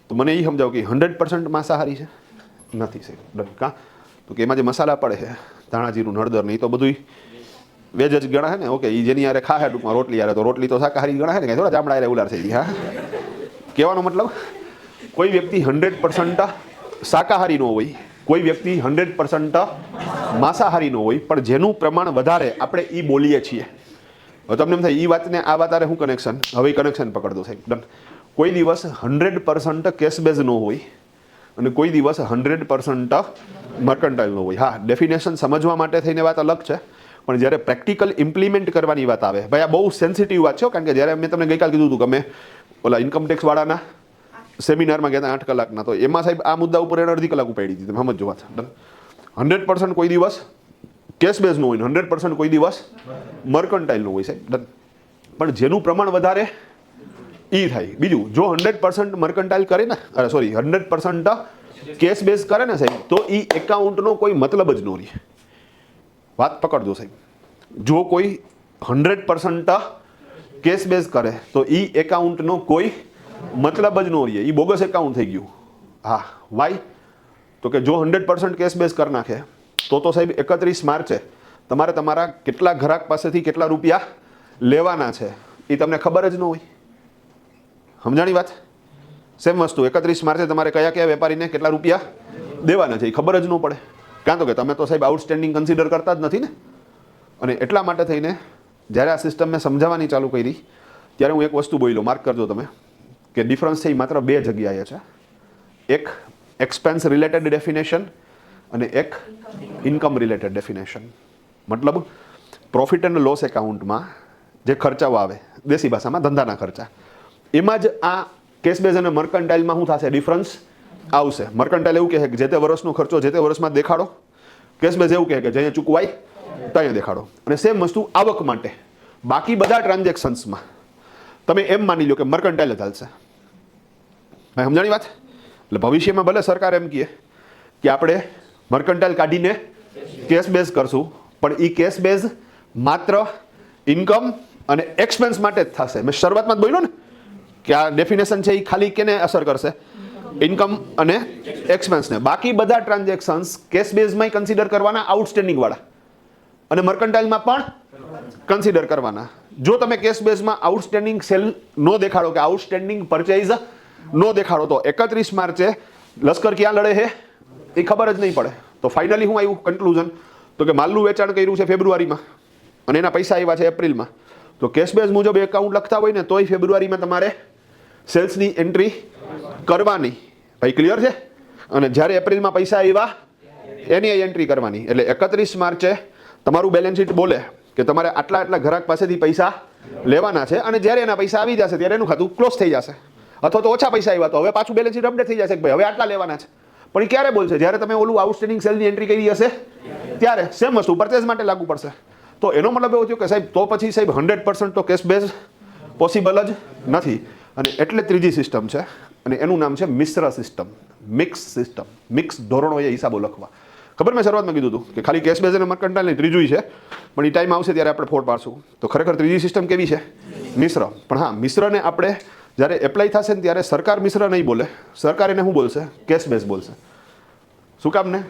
તો મને એ સમજાવો કે 100% માંસાહારી છે? નથી સાહેબ. ડન. કાં? તો કે એમાં જે મસાલા પડે છે, ધાણા જીરું હળદર ને, એ તો બધું વેજ જ ગણાય ને. ઓકે, એ જેની યારે ખાય ટૂંકમાં રોટલી યારે, તો રોટલી તો શાકાહારી ગણાય ને, થોડા ચામડા યારે ઉલાર છે. હા, કહેવાનો મતલબ કોઈ વ્યક્તિ 100% શાકાહારી ન હોય, કોઈ વ્યક્તિ 100% માંસાહારી ન હોય, પણ જેનું પ્રમાણ વધારે આપણે એ બોલીએ છીએ. હવે તમને એમ થાય એ વાતને આ વાત આરે શું કનેક્શન? હવે કનેક્શન પકડ દો સાહેબ. ડન. કોઈ દિવસ 100% કેશ બેઝ ન હોય અને કોઈ દિવસ 100% મર્કન્ટાઇલ ન હોય. હા, ડેફિનેશન સમજવા માટે થઈને વાત અલગ છે, પણ જ્યારે પ્રેક્ટિકલ ઇમ્પ્લિમેન્ટ કરવાની વાત આવે, ભાઈ આ બહુ સેન્સિટિવ વાત છે. કારણ કે જ્યારે મેં તમને ગઈકાલ કીધું હતું કે અમે ઓલા ઇન્કમટેક્સ વાળાના સેમિનારમાં ગયા હતા 8 કલાકના, તો એમાં સાહેબ આ મુદ્દા ઉપર એને અડધી કલાક ઉપાડી દીધી. તમે સમજો વાત. ડન. 100% કોઈ દિવસ કેશ બેઝ ન હોય, 100% કોઈ દિવસ મર્કન્ટાઇલ ન હોય સાહેબ. ડન. પણ જેનું પ્રમાણ વધારે ઈ થાય. બીજું, જો 100% મર્કન્ટાઇલ કરે ને, સોરી 100% કેશ બેઝ કરે ને સાહેબ, તો ઈ એકાઉન્ટનો કોઈ મતલબ જ ન રહે. વાત પકડજો સાહેબ. જો કોઈ 100% કેશ બેઝ કરે તો ઈ એકાઉન્ટનો કોઈ મતલબ જ ન રહે. ઈ બોગસ એકાઉન્ટ થઈ ગયું. હા, વાય? તો કે જો 100% કેશ બેઝ કરી નાખે તો સાહેબ 31 માર્ચે તમારે તમારા કેટલા ગ્રાહક પાસેથી કેટલા રૂપિયા લેવાના છે એ તમને ખબર જ ન હોય. સમજાણી વાત? સેમ વસ્તુ 31 માર્ચે તમારે કયા કયા વેપારીને કેટલા રૂપિયા દેવાના છે એ ખબર જ ન પડે. કાં તો કે તમે તો સાહેબ આઉટસ્ટેન્ડિંગ કન્સિડર કરતા જ નથી ને. અને એટલા માટે થઈને જ્યારે આ સિસ્ટમ મેં સમજાવવાની ચાલુ કરી ત્યારે હું એક વસ્તુ બોલ્યો, માર્ક કરજો તમે, કે ડિફરન્સ છે એ માત્ર બે જગ્યાએ છે. એક એક્સપેન્સ રિલેટેડ ડેફિનેશન અને એક ઇન્કમ રિલેટેડ ડેફિનેશન. મતલબ પ્રોફિટ એન્ડ લોસ એકાઉન્ટમાં જે ખર્ચાઓ આવે, દેશી ભાષામાં ધંધાના ખર્ચા, એમાં જ આ કેશ બેઝ અને મર્કન્ટાઇલમાં શું થશે? ડિફરન્સ આવશે. મર્કન્ટાઇલ એવું કહે કે જે તે વર્ષનો ખર્ચો જે તે વર્ષમાં દેખાડો, કેશ બેઝ એવું કહે કે જે ચૂકવાય ત્યાં દેખાડો. અને સેમ વસ્તુ આવક માટે. બાકી બધા ટ્રાન્ઝેક્શન્સમાં તમે એમ માની લો કે મર્કન્ટાઇલ ચાલશે. ભાઈ સમજાણી વાત? એટલે ભવિષ્યમાં ભલે સરકાર એમ કહે કે આપણે મર્કન્ટાઇલ કાઢીને કેશ બેઝ કરશું, પણ એ કેશ બેઝ માત્ર ઇન્કમ અને એક્સપેન્સ માટે જ થશે. મેં શરૂઆતમાં જ બોલ્યો ને કે આ ડેફિનેશન છે એ ખાલી કેને અસર કરશે? ઇન્કમ અને એક્સપેન્સને. બાકી બધા ટ્રાન્ઝેક્શન્સ કેશ બેઝમાં કન્સિડર કરવાના, આઉટસ્ટેન્ડિંગ વાળા, અને મર્કન્ટાઇલમાં પણ કન્સિડર કરવાના. જો તમે કેશ બેઝમાં આઉટસ્ટેન્ડિંગ સેલ નો દેખાડો કે આઉટસ્ટેન્ડિંગ પરચેઝ નો દેખાડો તો 31 માર્ચે લશ્કર ક્યાં લડે છે એ ખબર જ નહીં પડે. તો ફાઇનલી શું આવ્યું કન્ક્લુઝન? તો કે માલનું વેચાણ કર્યું છે ફેબ્રુઆરીમાં અને એના પૈસા આવ્યા છે એપ્રિલમાં. તો કેશ બેઝ મુજબ એકાઉન્ટ લખતા હોય ને તોય ફેબ્રુઆરીમાં તમારે સેલ્સની એન્ટ્રી કરવાની. ભાઈ ક્લિયર છે? અને જ્યારે એપ્રિલમાં પૈસા આવ્યા એની એન્ટ્રી કરવાની. એટલે 31 માર્ચે તમારું બેલેન્સ શીટ બોલે કે તમારે આટલા આટલા ગ્રાહક પાસેથી પૈસા લેવાના છે, અને જ્યારે એના પૈસા આવી જશે ત્યારે એનું ખાતું ક્લોઝ થઈ જશે. અથવા તો ઓછા પૈસા આવ્યા તો હવે પાછું બેલેન્સ શીટ અપડેટ થઈ જશે કે ભાઈ હવે આટલા લેવાના છે. પણ એ ક્યારે બોલશે? જ્યારે તમે ઓલું આઉટસ્ટેન્ડિંગ સેલની એન્ટ્રી કરી હશે ત્યારે. સેમ વસ્તુ પરચેઝ માટે લાગુ પડશે. તો એનો મતલબ એવો થયો કે સાહેબ તો પછી સાહેબ 100% તો કેશ બેઝ પોસિબલ જ નથી. અને એટલે ત્રીજી સિસ્ટમ છે અને એનું નામ છે મિશ્ર સિસ્ટમ, મિક્સ સિસ્ટમ. મિક્સ ધોરણો એ હિસાબો લખવા. ખબર મેં શરૂઆતમાં કીધું હતું કે ખાલી કેશ બેઝ અને મર્કન્ટાઇલ ત્રીજું છે, પણ એ ટાઈમ આવશે ત્યારે આપણે ફોડ પાડશું. તો ખરેખર ત્રીજી સિસ્ટમ કેવી છે? મિશ્ર. પણ હા, મિશ્રને આપણે જ્યારે એપ્લાય થશે ને ત્યારે સરકાર મિશ્ર નહીં બોલે. સરકાર એને શું બોલશે? કેશ બેઝ બોલશે. શું કામ ને?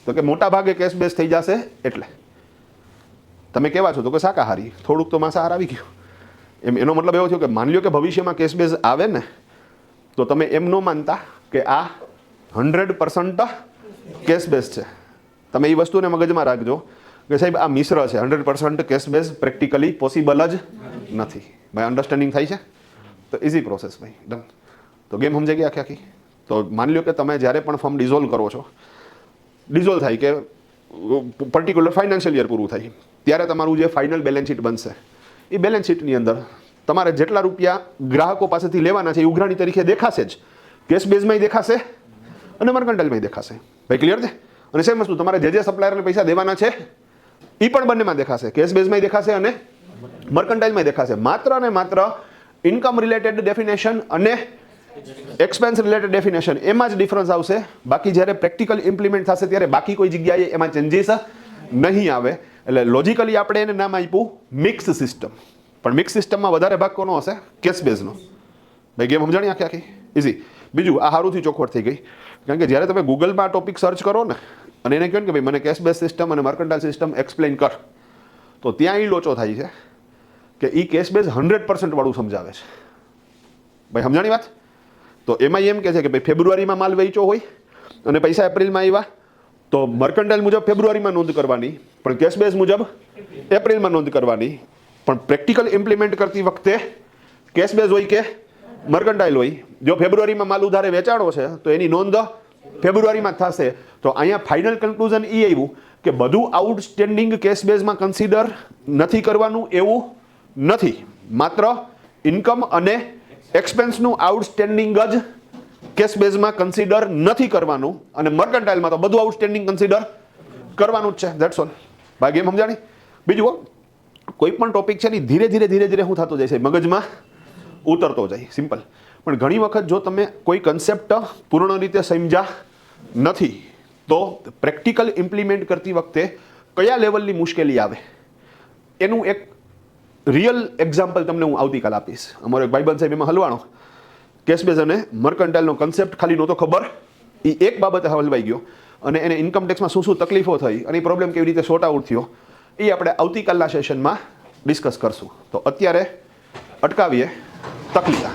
તો કે મોટા ભાગે કેશ બેઝ થઈ જશે. એટલે તમે કેવા છો? તો કે શાકાહારી. થોડુંક તો માંસાહાર આવી ગયું. એનો મતલબ એવો થયો કે માની લો કે ભવિષ્યમાં કેશ બેઝ આવે ને તો તમે એમ ન માનતા કે આ 100% કેશ બેઝ છે. તમે એ વસ્તુને મગજમાં રાખજો કે સાહેબ આ મિશ્ર છે. 100% કેશ બેઝ પ્રેક્ટિકલી પોસિબલ જ નથી. ભાઈ અન્ડરસ્ટેન્ડિંગ થાય છે? તો ઇઝી પ્રોસેસ ભાઈ, ડન. તો ગેમ સમજાઈ ગઈ આખી આખી? તો માની લો કે તમે જ્યારે પણ ફોર્મ ડિઝોલ્વ કરો છો, ડિઝોલ્વ થાય કે પર્ટિક્યુલર ફાઇનાન્શિયલ યર પૂરું થાય ત્યારે તમારું જે ફાઇનલ બેલેન્સ શીટ બનશે એ બેલેન્સ શીટની અંદર તમારે જેટલા રૂપિયા ગ્રાહકો પાસેથી લેવાના છે એ ઉઘરાણી તરીકે દેખાશે જ. કેશ બેઝમાંય દેખાશે અને મર્કન્ટાઇલમાંય દેખાશે. ભાઈ ક્લિયર છે? અને સેમ વસ્તુ તમારે જે સપ્લાયરને પૈસા દેવાના છે એ પણ બંનેમાં દેખાશે. કેશ બેઝમાંય દેખાશે અને મર્કન્ટાઇલમાંય દેખાશે. માત્ર અને માત્ર ઇન્કમ રિલેટેડ ડેફિનેશન અને એક્સપેન્સ રિલેટેડ ડેફિનેશન એમાં જ ડિફરન્સ આવશે. બાકી જ્યારે પ્રેક્ટિકલ ઇમ્પ્લિમેન્ટ થશે ત્યારે બાકી કોઈ જગ્યાએ એમાં ચેન્જીસ નહીં આવે. એટલે લોજિકલી આપણે એને નામ આપ્યું મિક્સ સિસ્ટમ. પણ મિક્સ સિસ્ટમમાં વધારે ભાગ કોનો હશે? કેશ બેઝનો. ભાઈ ગેમ સમજાણી આખી આખી? ઇઝી. બીજું, આ સારુંથી ચોખવટ થઈ ગઈ. કારણ કે જ્યારે તમે ગૂગલમાં આ ટોપિક સર્ચ કરો ને અને એને કહો ને કે ભાઈ મને કેશ બેઝ સિસ્ટમ અને મર્કન્ટાઇલ સિસ્ટમ એક્સપ્લેન કર, તો ત્યાં એ લોચો થાય છે કે એ કેશ બેઝ 100% વાળું સમજાવે છે. ભાઈ સમજાણી વાત? તો એમાં એમ કહે છે કે ભાઈ ફેબ્રુઆરીમાં માલ વેચ્યો હોય અને પૈસા એપ્રિલમાં આવ્યા તો મર્કન્ટાઇલ મુજબ ફેબ્રુઆરીમાં નોંધ કરવાની, પણ કેશ બેઝ મુજબ એપ્રિલમાં નોંધ કરવાની. પણ પ્રેક્ટિકલ ઇમ્પ્લિમેન્ટ કરતી વખતે કેશ બેઝ હોય કે મર્કન્ટાઇલ હોય, જો ફેબ્રુઆરીમાં માલ ઉધારે વેચાણો છે તો એની નોંધ ફેબ્રુઆરીમાં થશે. તો અહીંયા ફાઇનલ કન્ક્લુઝન એ આવ્યું કે બધું આઉટસ્ટેન્ડિંગ કેશ બેઝમાં કન્સિડર નથી કરવાનું એવું નથી. માત્ર ઇન્કમ અને એક્સપેન્સનું આઉટસ્ટેન્ડિંગ જ કેશ બેઝમાં કન્સિડર નથી કરવાનું, અને મર્કન્ટાઇલમાં તો બધું આઉટસ્ટેન્ડિંગ કન્સિડર કરવાનું જ છે. That's all. બાકી એમ સમજાણી? બીજું, કોઈ પણ ટોપિક છે ને ધીરે ધીરે શું થતું જાય છે? મગજમાં ઉતરતો જાય, સિમ્પલ. પણ ઘણી વખત જો તમે કોઈ કન્સેપ્ટ પૂર્ણ રીતે સમજ્યા નથી તો પ્રેક્ટિકલ ઇમ્પ્લિમેન્ટ કરતી વખતે કયા લેવલની મુશ્કેલી આવે એનું એક રિયલ એક્ઝામ્પલ તમને હું આવતીકાલ આપીશ. અમારો એક ભાઈબંધ સાહેબ એમાં હલવાણો કેશ બેઝ અને મર્કન્ટાઇલનો કન્સેપ્ટ ખાલી નહોતો ખબર, એ એક બાબતે હલવાઈ ગયો અને એને ઇન્કમ ટેક્સમાં શું તકલીફો થઈ અને એ પ્રોબ્લેમ કેવી રીતે સોર્ટ આઉટ થયો એ આપણે આવતીકાલના સેશનમાં ડિસ્કસ કરશું. તો અત્યારે અટકાવીએ તકલીફ.